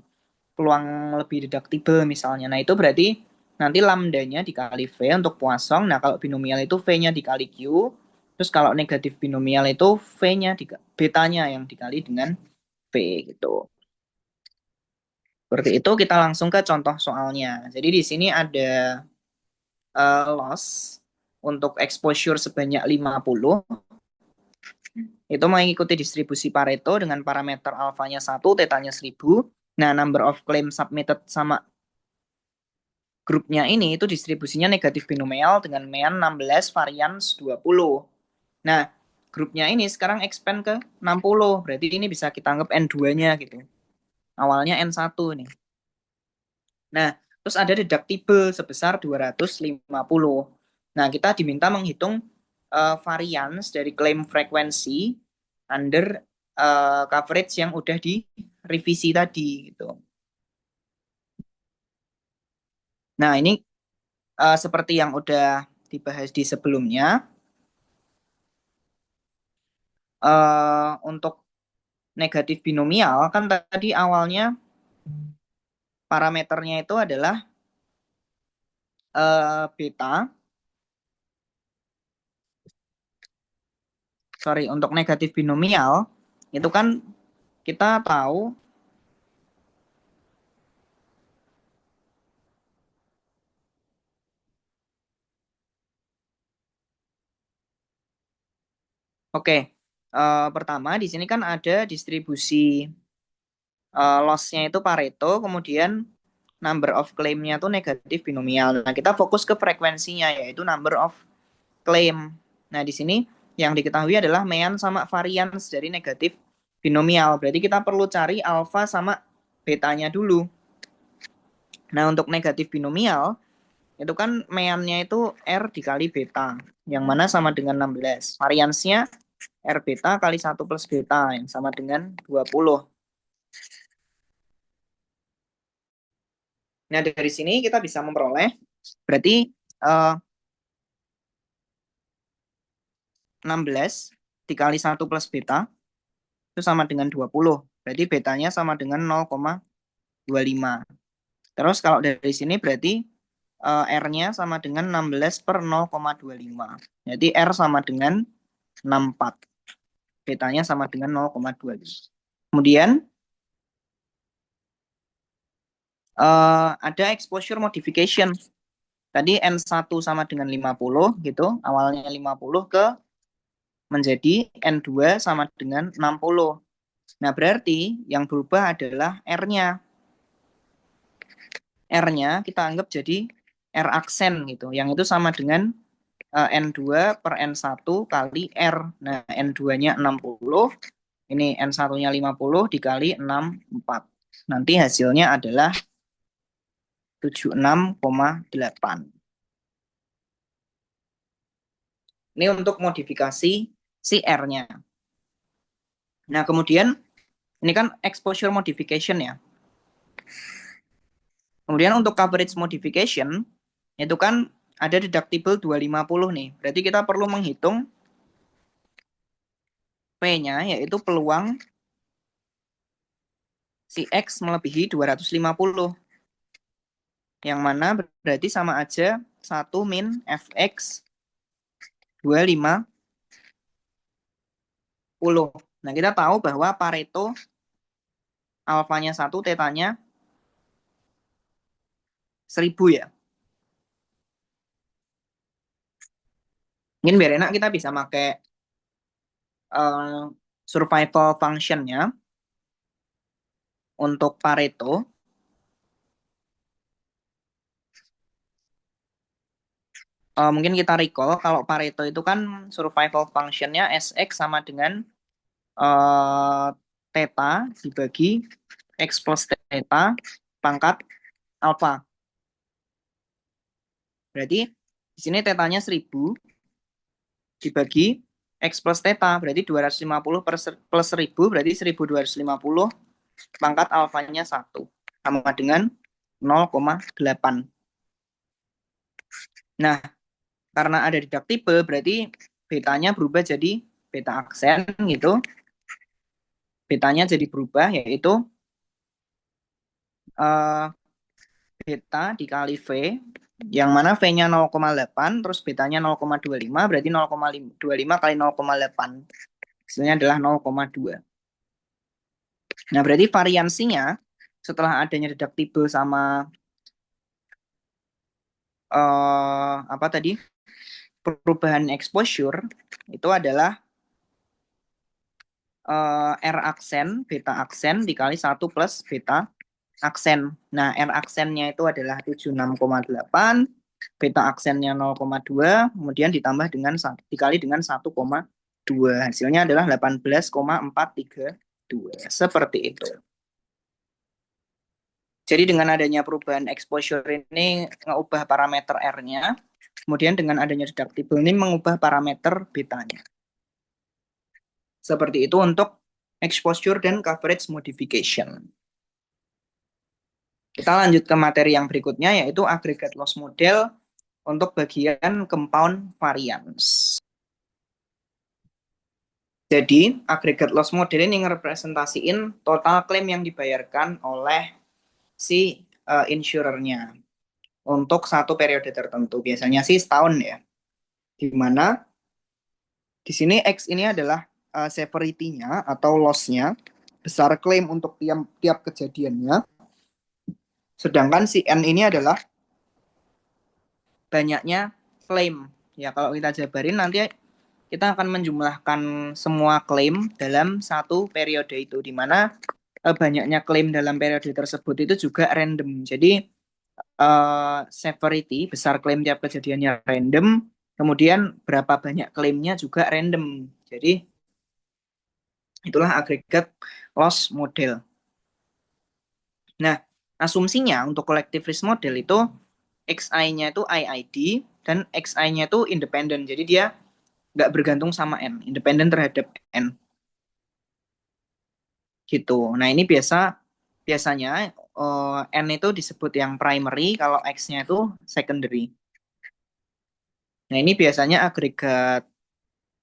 peluang lebih deductible misalnya. Nah, itu berarti nanti lambdanya dikali V untuk Poisson. Nah, kalau binomial itu V-nya dikali Q. Terus kalau negatif binomial itu V-nya, betanya yang dikali dengan V gitu. Seperti itu kita langsung ke contoh soalnya. Jadi di sini ada loss untuk exposure sebanyak 50. Itu mengikuti distribusi Pareto dengan parameter alfanya 1, tetanya 1000. Nah, number of claim submitted sama grupnya ini itu distribusinya negatif binomial dengan mean 16, varians 20. Nah, grupnya ini sekarang expand ke 60. Berarti ini bisa kita anggap N2-nya gitu. Awalnya N1 nih. Nah, terus ada deductible sebesar 250. Nah, kita diminta menghitung varians dari claim frekuensi under coverage yang udah direvisi tadi gitu. Nah, ini seperti yang udah dibahas di sebelumnya, untuk negatif binomial kan tadi awalnya parameternya itu adalah beta. Sorry, untuk negatif binomial itu kan kita tahu, oke, pertama di sini kan ada distribusi loss-nya itu Pareto, kemudian number of claim-nya itu negatif binomial. Nah, kita fokus ke frekuensinya yaitu number of claim. Nah, di sini yang diketahui adalah mean sama varians dari negatif binomial. Berarti kita perlu cari alfa sama betanya dulu. Nah, untuk negatif binomial itu kan meannya itu R dikali beta, yang mana sama dengan 16. Variansnya R beta kali 1 plus beta, yang sama dengan 20. Nah, dari sini kita bisa memperoleh, berarti uh, 16 dikali 1 plus beta itu sama dengan 20. Berarti betanya sama dengan 0,25. Terus kalau dari sini berarti R-nya sama dengan 16 per 0,25. Jadi R sama dengan 64. Betanya sama dengan 0,25. Kemudian ada exposure modification. Tadi N1 sama dengan 50 gitu. Awalnya 50 ke menjadi N2 sama dengan 60. Nah, berarti yang berubah adalah R-nya. R-nya kita anggap jadi R aksen gitu. Yang itu sama dengan N2 per N1 kali R. Nah, N2-nya 60, ini N1-nya 50 dikali 64. Nanti hasilnya adalah 76,8. Ini untuk modifikasi si R-nya. Nah, kemudian ini kan exposure modification ya. Kemudian untuk coverage modification, itu kan ada deductible 250 nih. Berarti kita perlu menghitung P-nya, yaitu peluang si X melebihi 250. Yang mana berarti sama aja 1 min Fx 250. Nah, kita tahu bahwa Pareto alfanya 1, tetanya 1000 ya. Mungkin biar enak kita bisa pakai survival function-nya untuk Pareto. Mungkin kita recall kalau Pareto itu kan survival function-nya Sx sama dengan theta dibagi X plus theta pangkat alpha. Berarti di sini tetanya 1000 dibagi X plus theta, berarti 250 plus 1000, berarti 1250 pangkat alfanya 1. Sama dengan 0,8. Nah, karena ada deductible, berarti betanya berubah jadi beta aksen gitu. Betanya jadi berubah, yaitu beta dikali V, yang mana V-nya 0,8, terus betanya 0,25, berarti 0,25 kali 0,8. Hasilnya adalah 0,2. Nah, berarti variansinya setelah adanya deductible sama apa tadi, perubahan exposure, itu adalah R aksen, beta aksen dikali 1 plus beta aksen. Nah, R aksennya itu adalah 76,8, beta aksennya 0,2, kemudian ditambah dengan dikali dengan 1,2. Hasilnya adalah 18,432. Seperti itu. Jadi dengan adanya perubahan exposure ini mengubah parameter R-nya, kemudian dengan adanya deductible ini mengubah parameter betanya. Seperti itu untuk exposure dan coverage modification. Kita lanjut ke materi yang berikutnya, yaitu aggregate loss model untuk bagian compound variance. Jadi, aggregate loss model ini ngerepresentasiin total klaim yang dibayarkan oleh si insurernya untuk satu periode tertentu. Biasanya sih setahun ya. Di mana di sini X ini adalah severity-nya atau loss-nya, besar klaim untuk tiap kejadiannya. Sedangkan si N ini adalah banyaknya klaim. Ya, kalau kita jabarin nanti kita akan menjumlahkan semua klaim dalam satu periode itu, di mana banyaknya klaim dalam periode tersebut itu juga random. Jadi severity, besar klaim tiap kejadiannya random, kemudian berapa banyak klaimnya juga random. Jadi itulah aggregate loss model. Nah, asumsinya untuk collective risk model itu XI-nya itu IID dan XI-nya itu independen. Jadi dia nggak bergantung sama N, independen terhadap N. Gitu. Nah, ini biasanya N itu disebut yang primary, kalau X-nya itu secondary. Nah, ini biasanya agregat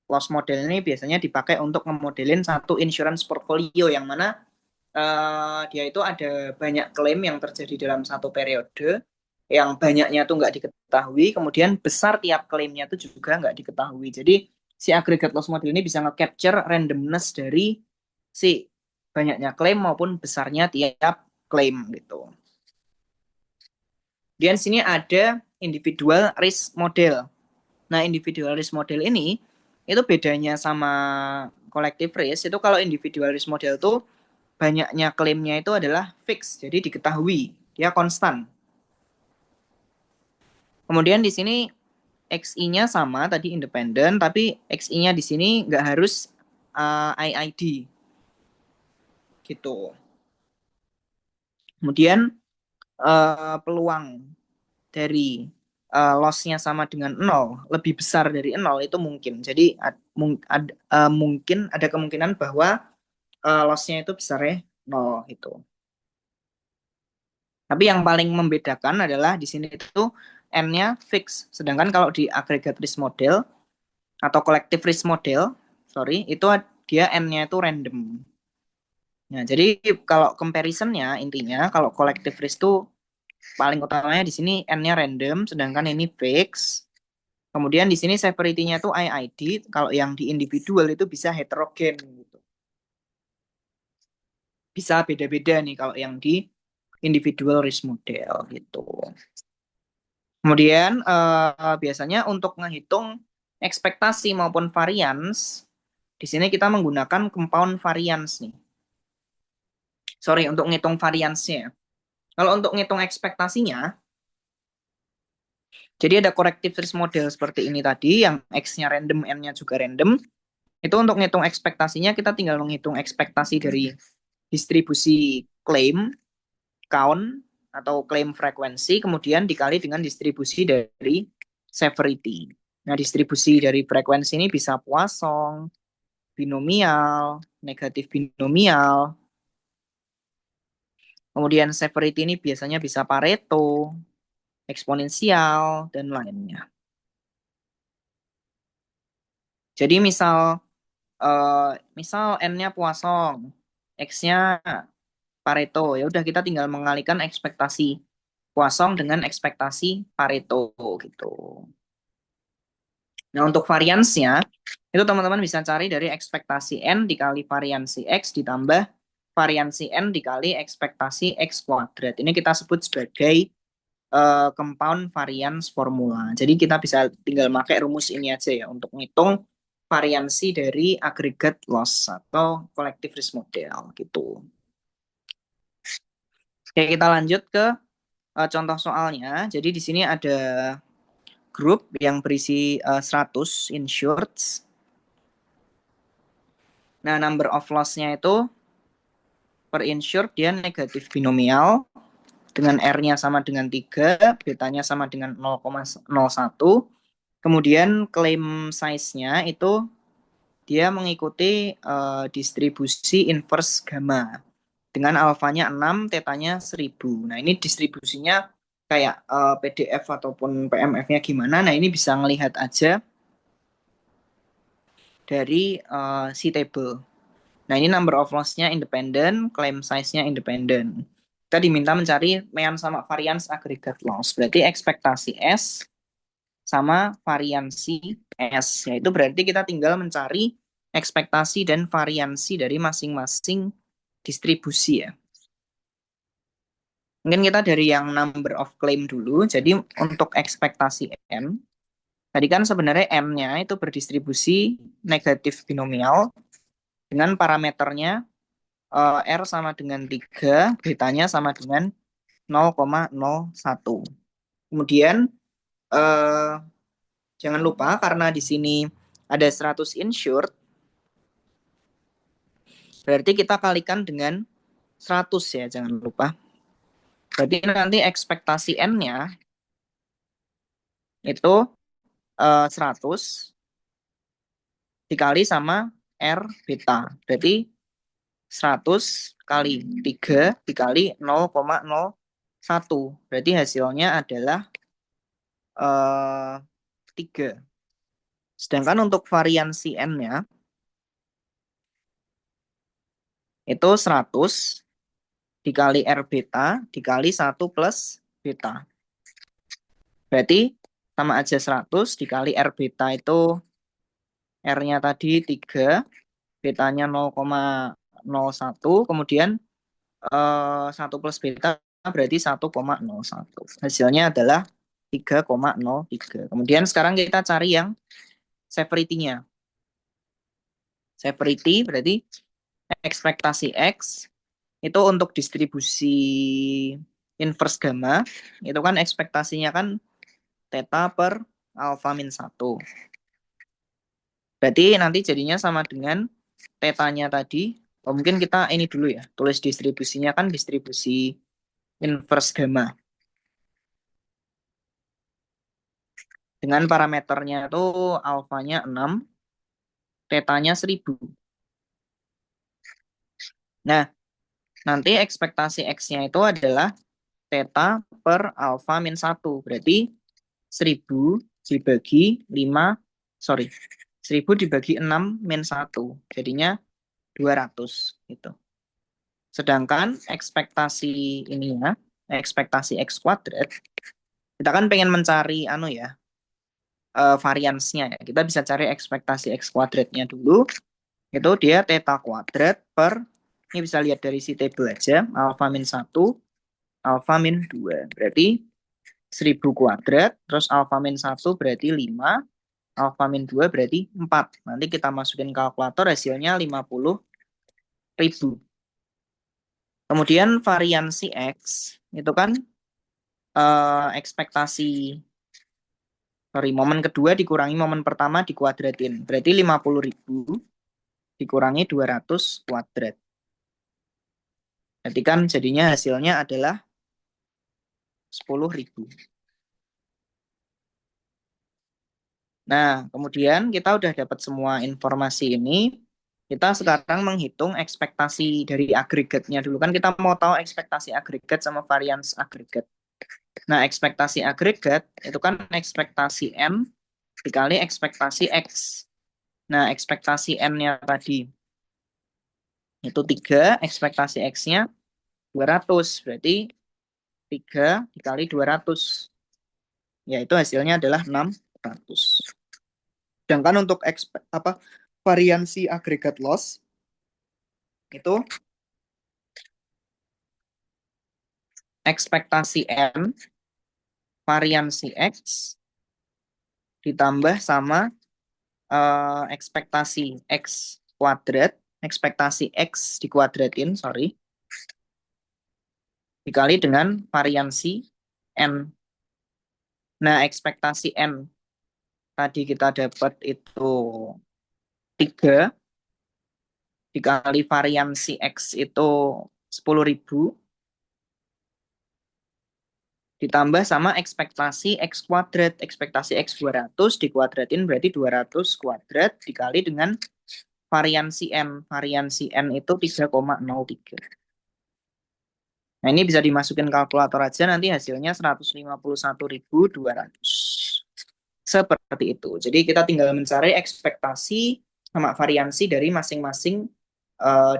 loss model ini biasanya dipakai untuk ngemodelin satu insurance portfolio yang mana dia itu ada banyak klaim yang terjadi dalam satu periode, yang banyaknya tuh nggak diketahui, kemudian besar tiap klaimnya itu juga nggak diketahui. Jadi si aggregate loss model ini bisa nge-capture randomness dari si banyaknya klaim maupun besarnya tiap klaim gitu. Kemudian sini ada individual risk model. Nah, individual risk model ini itu bedanya sama collective risk itu kalau individual risk model tuh banyaknya klaimnya itu adalah fix, jadi diketahui, dia konstan. Kemudian di sini XI-nya sama tadi independen, tapi XI-nya di sini nggak harus IID gitu. Kemudian peluang dari loss-nya sama dengan 0, lebih besar dari 0 itu mungkin. Jadi mungkin ada kemungkinan bahwa loss-nya itu besarnya 0 itu. Tapi yang paling membedakan adalah di sini itu N-nya fix. Sedangkan kalau di aggregate risk model atau collective risk model, sorry, itu dia N-nya itu random. Nah, jadi kalau comparison-nya intinya kalau collective risk itu paling utamanya di sini N-nya random, sedangkan ini fix. Kemudian di sini severity-nya itu IID, kalau yang di individual itu bisa heterogen gitu. Bisa beda-beda nih kalau yang di individual risk model gitu. Kemudian biasanya untuk menghitung ekspektasi maupun variance, di sini kita menggunakan compound variance nih. Sorry, untuk ngitung variance-nya. Kalau untuk ngitung ekspektasinya, jadi ada corrective risk model seperti ini tadi, yang X-nya random, N-nya juga random. Itu untuk ngitung ekspektasinya, kita tinggal menghitung ekspektasi dari distribusi claim, count, atau claim frekuensi, kemudian dikali dengan distribusi dari severity. Nah, distribusi dari frekuensi ini bisa Poisson, binomial, negatif binomial. Kemudian severity ini biasanya bisa Pareto, eksponensial, dan lainnya. Jadi misal N-nya Poisson, X-nya Pareto, ya udah kita tinggal mengalihkan ekspektasi Poisson dengan ekspektasi Pareto gitu. Nah, untuk variansnya, itu teman-teman bisa cari dari ekspektasi N dikali variansi X ditambah variansi N dikali ekspektasi X kuadrat. Ini kita sebut sebagai compound variance formula. Jadi kita bisa tinggal pakai rumus ini aja ya untuk ngitung variansi dari aggregate loss atau collective risk model gitu. Oke, kita lanjut ke contoh soalnya. Jadi di sini ada grup yang berisi 100 insureds. Nah, number of loss-nya itu per insured dia negatif binomial dengan R-nya sama dengan 3, betanya sama dengan 0,01. Kemudian claim size-nya itu dia mengikuti distribusi inverse gamma dengan alfanya 6, tetanya 1000. Nah, ini distribusinya kayak PDF ataupun PMF-nya gimana. Nah, ini bisa ngelihat aja dari si table. Nah, ini number of loss-nya independent, claim size-nya independent. Kita diminta mencari mean sama variance aggregate loss. Berarti ekspektasi S sama variansi S. Yaitu berarti kita tinggal mencari ekspektasi dan variansi dari masing-masing distribusi ya. Mungkin kita dari yang number of claim dulu. Jadi untuk ekspektasi N, tadi kan sebenarnya M-nya itu berdistribusi negatif binomial dengan parameternya R sama dengan 3, betanya sama dengan 0,01. Kemudian jangan lupa karena di sini ada 100 insured, berarti kita kalikan dengan 100 ya, jangan lupa. Berarti nanti ekspektasi N-nya itu 100 dikali sama R beta. Berarti 100 kali 3 dikali 0,01. Berarti hasilnya adalah 3. Sedangkan untuk variansi N-nya itu 100 dikali R beta dikali 1 plus beta. Berarti sama aja 100 dikali R beta itu R-nya tadi 3, betanya 0,01, kemudian 1 plus beta berarti 1,01. Hasilnya adalah 3,03. Kemudian sekarang kita cari yang severity-nya. Severity berarti ekspektasi X itu untuk distribusi inverse gamma, itu kan ekspektasinya kan theta per alpha min 1. Berarti nanti jadinya sama dengan tetanya tadi. Oh, mungkin kita ini dulu ya, tulis distribusinya kan distribusi inverse gamma. Dengan parameternya itu alfanya 6, tetanya 1000. Nah, nanti ekspektasi X-nya itu adalah theta per alfa min 1. Berarti 1000 dibagi 5, sorry, 1000 dibagi 6 min 1. Jadinya 200 gitu. Sedangkan ekspektasi ininya, ekspektasi X kuadrat, kita kan pengen mencari variansnya ya. Kita bisa cari ekspektasi X kuadratnya dulu. Itu dia theta kuadrat per, ini bisa lihat dari si table aja, alfa min 1, alfa min 2. Berarti 1000 kuadrat, terus alfa min 1 berarti 5, alfa min 2 berarti 4. Nanti kita masukin kalkulator, hasilnya 50.000. Kemudian variansi X, itu kan ekspektasi, sorry, momen kedua dikurangi momen pertama dikuadratin. Berarti 50.000 dikurangi 200 kuadrat. Berarti kan jadinya hasilnya adalah 10.000. Nah, kemudian kita udah dapat semua informasi ini. Kita sekarang menghitung ekspektasi dari agregatnya dulu. Kan kita mau tahu ekspektasi agregat sama varians agregat. Nah, ekspektasi agregat itu kan ekspektasi N dikali ekspektasi X. Nah, ekspektasi N-nya tadi itu 3, ekspektasi X-nya 200. Berarti 3 dikali 200. Yaitu hasilnya adalah 600. Sedangkan untuk variansi agregat loss itu ekspektasi N variansi X ditambah sama ekspektasi X kuadrat, ekspektasi X dikuadratin, sorry, dikali dengan variansi N. Nah, ekspektasi N tadi kita dapat itu 3 dikali variansi X itu 10.000 ditambah sama ekspektasi X kuadrat. Ekspektasi X 200 dikuadratin berarti 200 kuadrat dikali dengan variansi N. Variansi N itu 3,03. Nah, ini bisa dimasukin kalkulator aja, nanti hasilnya 151.200. Seperti itu. Jadi kita tinggal mencari ekspektasi sama variansi dari masing-masing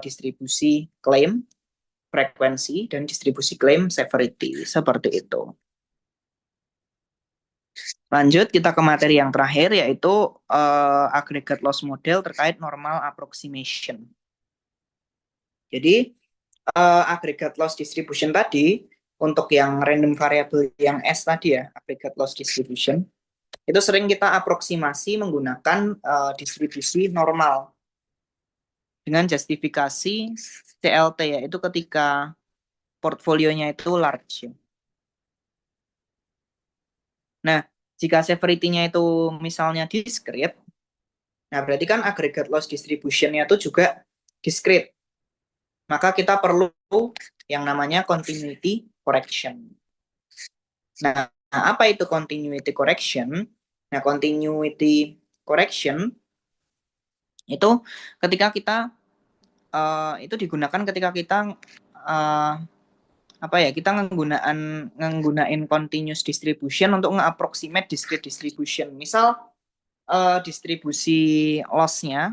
distribusi klaim, frekuensi, dan distribusi klaim severity. Seperti itu. Lanjut kita ke materi yang terakhir, yaitu aggregate loss model terkait normal approximation. Jadi aggregate loss distribution tadi, untuk yang random variable yang S tadi ya, aggregate loss distribution, itu sering kita aproksimasi menggunakan distribusi normal dengan justifikasi CLT, yaitu ketika portfolionya itu large. Nah, jika severity-nya itu misalnya discrete, nah berarti kan aggregate loss distribution-nya itu juga discrete. Maka kita perlu yang namanya continuity correction. Nah, apa itu continuity correction? Nah, continuity correction itu ketika kita itu digunakan ketika kita kita nggunain continuous distribution untuk nge-approximate discrete distribution. Misal distribusi loss-nya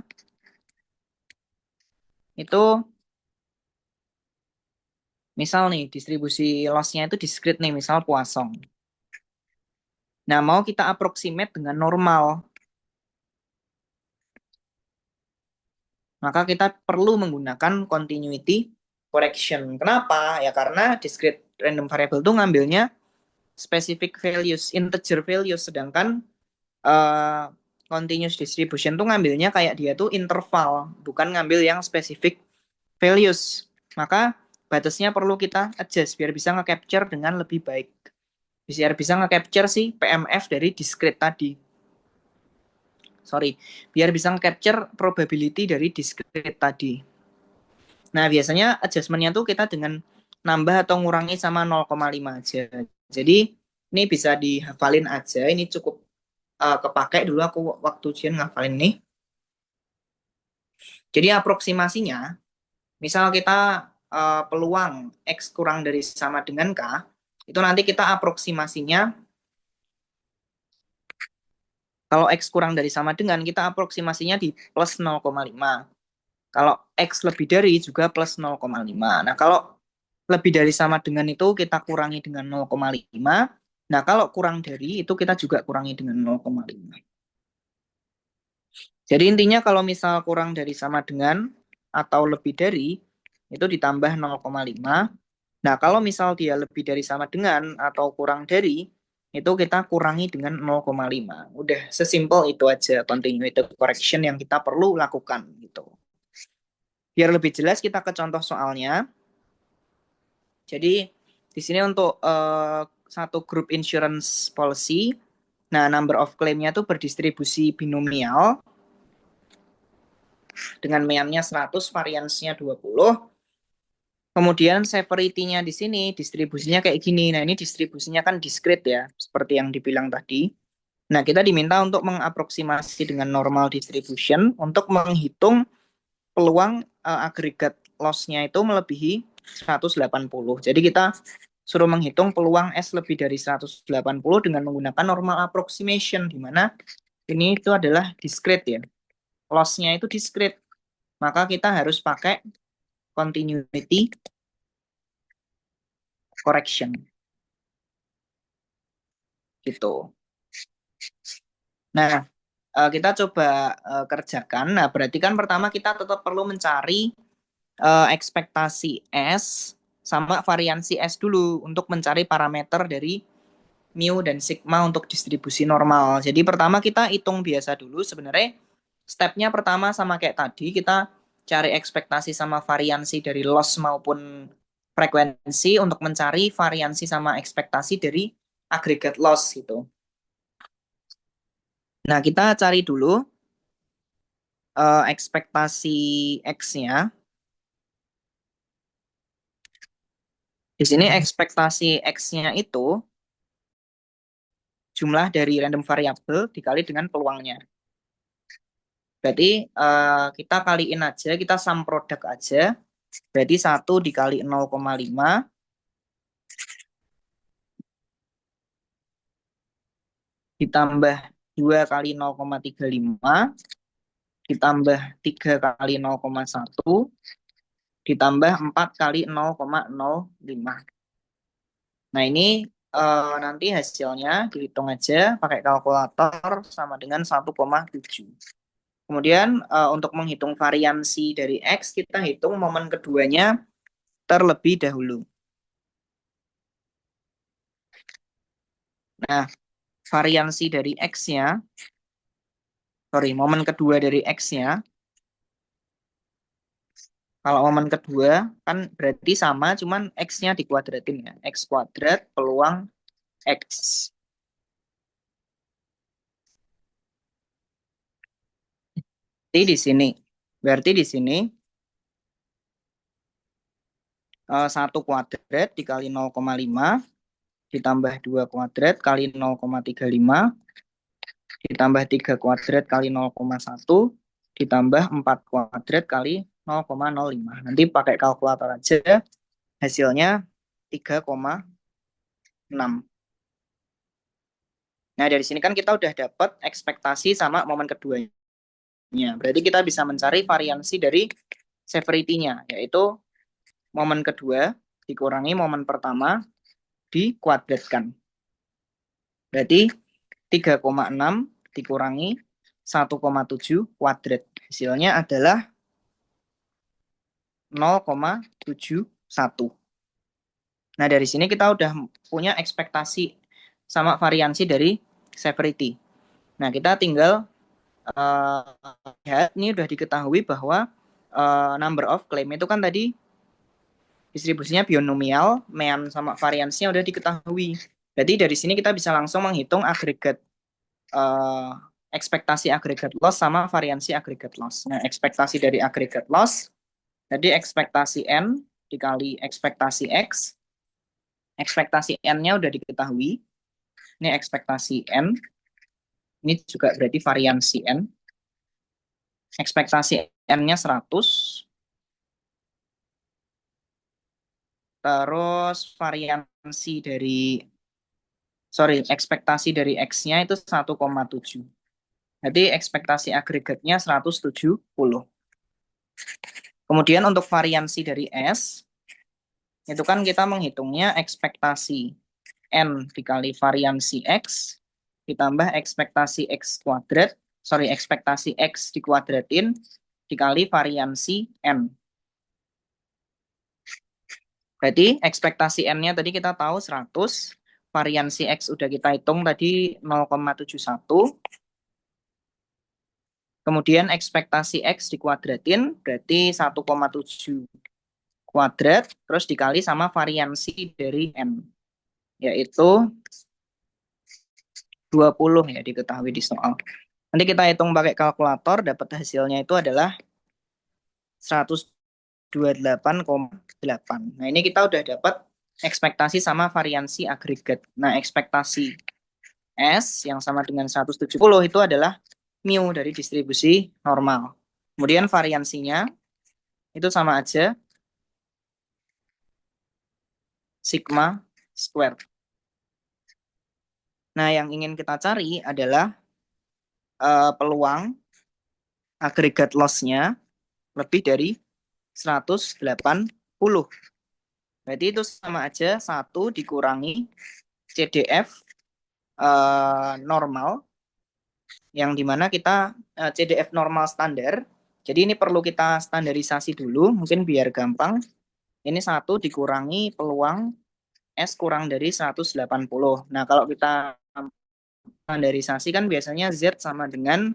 itu misal nih distribusi loss-nya itu discrete nih, misal Poisson. Nah, mau kita approximate dengan normal, maka kita perlu menggunakan continuity correction. Kenapa? Ya karena discrete random variable itu ngambilnya specific values, integer values, sedangkan uh, continuous distribution tuh ngambilnya kayak dia tuh interval, bukan ngambil yang specific values. Maka batasnya perlu kita adjust biar bisa nge-capture dengan lebih baik. Biar bisa nge-capture si PMF dari discrete tadi. Sorry, biar bisa nge-capture probability dari discrete tadi. Nah, biasanya adjustmentnya tuh kita dengan nambah atau ngurangi sama 0,5 aja. Jadi, ini bisa dihafalin aja. Ini cukup kepake dulu aku waktu ujian ngafalin nih. Jadi, aproksimasinya, misal kita peluang X kurang dari sama dengan K, itu nanti kita aproksimasinya, kalau X kurang dari sama dengan, kita aproksimasinya di plus 0,5. Kalau X lebih dari juga plus 0,5. Nah, kalau lebih dari sama dengan itu kita kurangi dengan 0,5. Nah, kalau kurang dari itu kita juga kurangi dengan 0,5. Jadi intinya kalau misal kurang dari sama dengan atau lebih dari itu ditambah 0,5. Nah, kalau misal dia lebih dari sama dengan atau kurang dari itu kita kurangi dengan 0,5. Udah sesimpel itu aja continuity correction yang kita perlu lakukan gitu. Biar lebih jelas kita ke contoh soalnya. Jadi di sini untuk satu grup insurance policy, nah number of claim-nya tuh berdistribusi binomial dengan meannya 100, variansnya 20. Kemudian severity-nya di sini distribusinya kayak gini. Nah, ini distribusinya kan discrete ya, seperti yang dibilang tadi. Nah, kita diminta untuk mengaproksimasi dengan normal distribution untuk menghitung peluang agregat loss-nya itu melebihi 180. Jadi kita suruh menghitung peluang S lebih dari 180 dengan menggunakan normal approximation, di mana ini itu adalah discrete ya. Loss-nya itu discrete. Maka kita harus pakai continuity correction. Gitu. Nah, kita coba kerjakan. Nah, berarti kan pertama kita tetap perlu mencari ekspektasi S sama variansi S dulu untuk mencari parameter dari mu dan sigma untuk distribusi normal. Jadi pertama kita hitung biasa dulu. Sebenarnya stepnya pertama sama kayak tadi, kita cari ekspektasi sama variansi dari loss maupun frekuensi untuk mencari variansi sama ekspektasi dari agregat loss gitu. Nah, kita cari dulu ekspektasi X-nya. Di sini ekspektasi X-nya itu jumlah dari random variable dikali dengan peluangnya. Berarti kita kaliin aja, kita sum product aja. Berarti 1 dikali 0,5 ditambah 2 kali 0,35 ditambah 3 kali 0,1 ditambah 4 kali 0,05. Nah, ini nanti hasilnya dihitung aja pakai kalkulator sama dengan 1,7. Kemudian untuk menghitung variansi dari X, kita hitung momen keduanya terlebih dahulu. Nah, variansi dari X-nya, sorry, momen kedua dari X-nya, kalau momen kedua kan berarti sama, cuman X-nya dikuadratin ya. X kuadrat peluang X. Berarti di sini, berarti di sini 1 kuadrat dikali 0,5 ditambah 2 kuadrat kali 0,35 ditambah 3 kuadrat kali 0,1 ditambah 4 kuadrat kali 0,05. Nanti pakai kalkulator aja, hasilnya 3,6. Nah, dari sini kan kita udah dapat ekspektasi sama momen keduanya. Berarti kita bisa mencari variansi dari severity-nya, yaitu momen kedua dikurangi momen pertama dikuadratkan. Berarti 3,6 dikurangi 1,7 kuadrat. Hasilnya adalah 0,71. Nah, dari sini kita udah punya ekspektasi sama variansi dari severity. Nah, kita tinggal lihat, ini udah diketahui bahwa number of claim itu kan tadi distribusinya binomial, mean sama variansinya udah diketahui. Jadi dari sini kita bisa langsung menghitung agregat ekspektasi agregat loss sama variansi agregat loss. Nah, ekspektasi dari agregat loss, jadi ekspektasi N dikali ekspektasi X, ekspektasi N-nya udah diketahui, ini ekspektasi N, ini juga berarti variansi N, ekspektasi N-nya 100, terus variansi dari, ekspektasi dari X-nya itu 1,7. Jadi ekspektasi agregatnya 170. Kemudian untuk variansi dari S, itu kan kita menghitungnya ekspektasi N dikali variansi X, ditambah ekspektasi X kuadrat, ekspektasi X dikuadratin, dikali variansi N. Berarti ekspektasi N-nya tadi kita tahu 100, variansi X udah kita hitung tadi 0,71, kemudian ekspektasi X dikuadratin, berarti 1,7 kuadrat, terus dikali sama variansi dari N, yaitu 20 ya, diketahui di soal. Nanti kita hitung pakai kalkulator, dapat hasilnya itu adalah 128,8. Nah, ini kita udah dapat ekspektasi sama variansi agregat. Nah, ekspektasi S yang sama dengan 170 itu adalah mu dari distribusi normal. Kemudian variansinya itu sama aja, sigma square. Nah, yang ingin kita cari adalah peluang agregat loss-nya lebih dari 180. Berarti itu sama aja 1 dikurangi CDF normal, yang dimana kita CDF normal standar. Jadi ini perlu kita standarisasi dulu, mungkin biar gampang. Ini 1 dikurangi peluang S kurang dari 180. Nah, kalau kita standarisasi kan biasanya Z sama dengan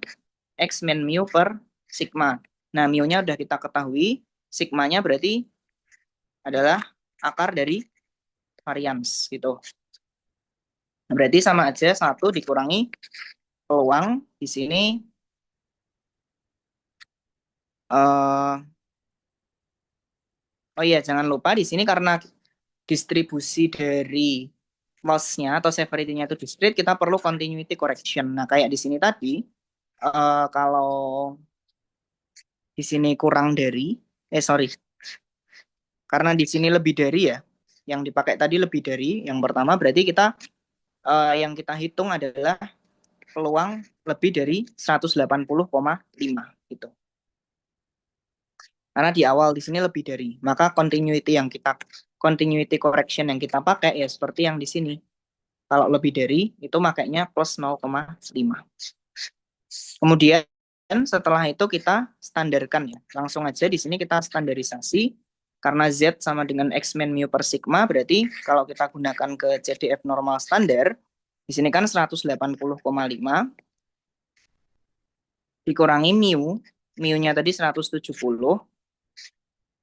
X min mu per sigma. Nah, mu-nya udah kita ketahui, sigmanya berarti adalah akar dari varians gitu. Nah, berarti sama aja 1 dikurangi peluang di sini oh iya, jangan lupa di sini karena distribusi dari loss-nya atau severity-nya itu discrete, kita perlu continuity correction. Nah, kayak di sini tadi, kalau di sini kurang dari, karena di sini lebih dari ya, yang dipakai tadi lebih dari, yang pertama berarti kita, yang kita hitung adalah peluang lebih dari 180,5 gitu. Karena di awal di sini lebih dari, maka continuity correction yang kita pakai ya seperti yang di sini. Kalau lebih dari itu makanya plus 0,5. Kemudian setelah itu kita standarkan ya. Langsung aja di sini kita standarisasi karena Z sama dengan X min mu per sigma, berarti kalau kita gunakan ke CDF normal standar, di sini kan 180,5 dikurangi mu, mu-nya tadi 170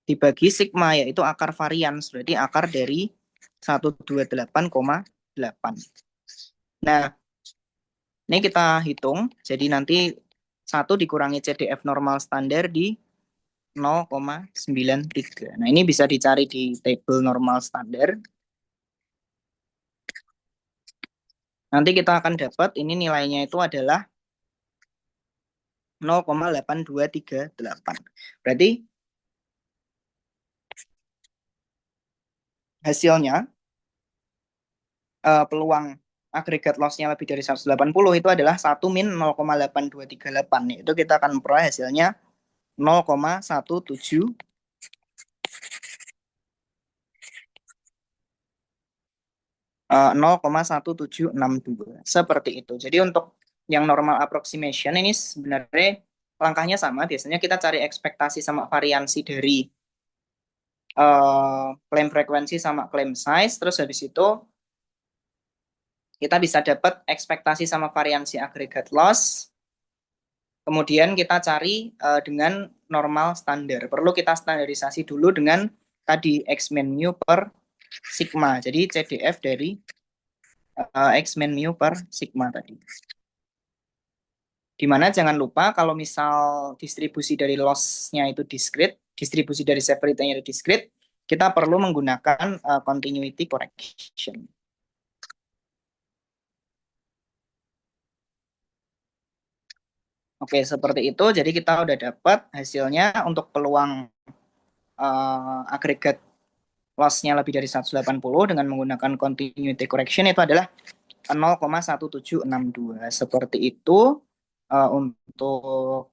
dibagi sigma, yaitu akar varians, berarti akar dari 128,8. Nah, ini kita hitung, jadi nanti 1 dikurangi CDF normal standar di 0,93. Nah, ini bisa dicari di tabel normal standar. Nanti kita akan dapat ini nilainya itu adalah 0,8238. Berarti hasilnya peluang agregat loss-nya lebih dari 180 itu adalah 1 min 0,8238. Itu kita akan memperoleh hasilnya 0,17 0,1762 seperti itu. Jadi untuk yang normal approximation ini sebenarnya langkahnya sama. Biasanya kita cari ekspektasi sama variansi dari claim frekuensi sama claim size. Terus habis itu kita bisa dapat ekspektasi sama variansi agregat loss. Kemudian kita cari dengan normal standar. Perlu kita standarisasi dulu dengan tadi X min mu per sigma. Jadi CDF dari X min mu per sigma tadi. Dimana jangan lupa kalau misal distribusi dari loss-nya itu discrete, distribusi dari severity-nya itu discrete, kita perlu menggunakan continuity correction. Oke, seperti itu. Jadi kita udah dapat hasilnya untuk peluang agregat loss-nya lebih dari 180 dengan menggunakan continuity correction itu adalah 0,1762. Seperti itu untuk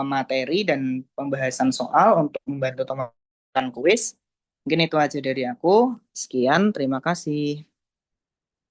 materi dan pembahasan soal untuk membantu teman-teman kuis. Mungkin itu aja dari aku. Sekian, terima kasih.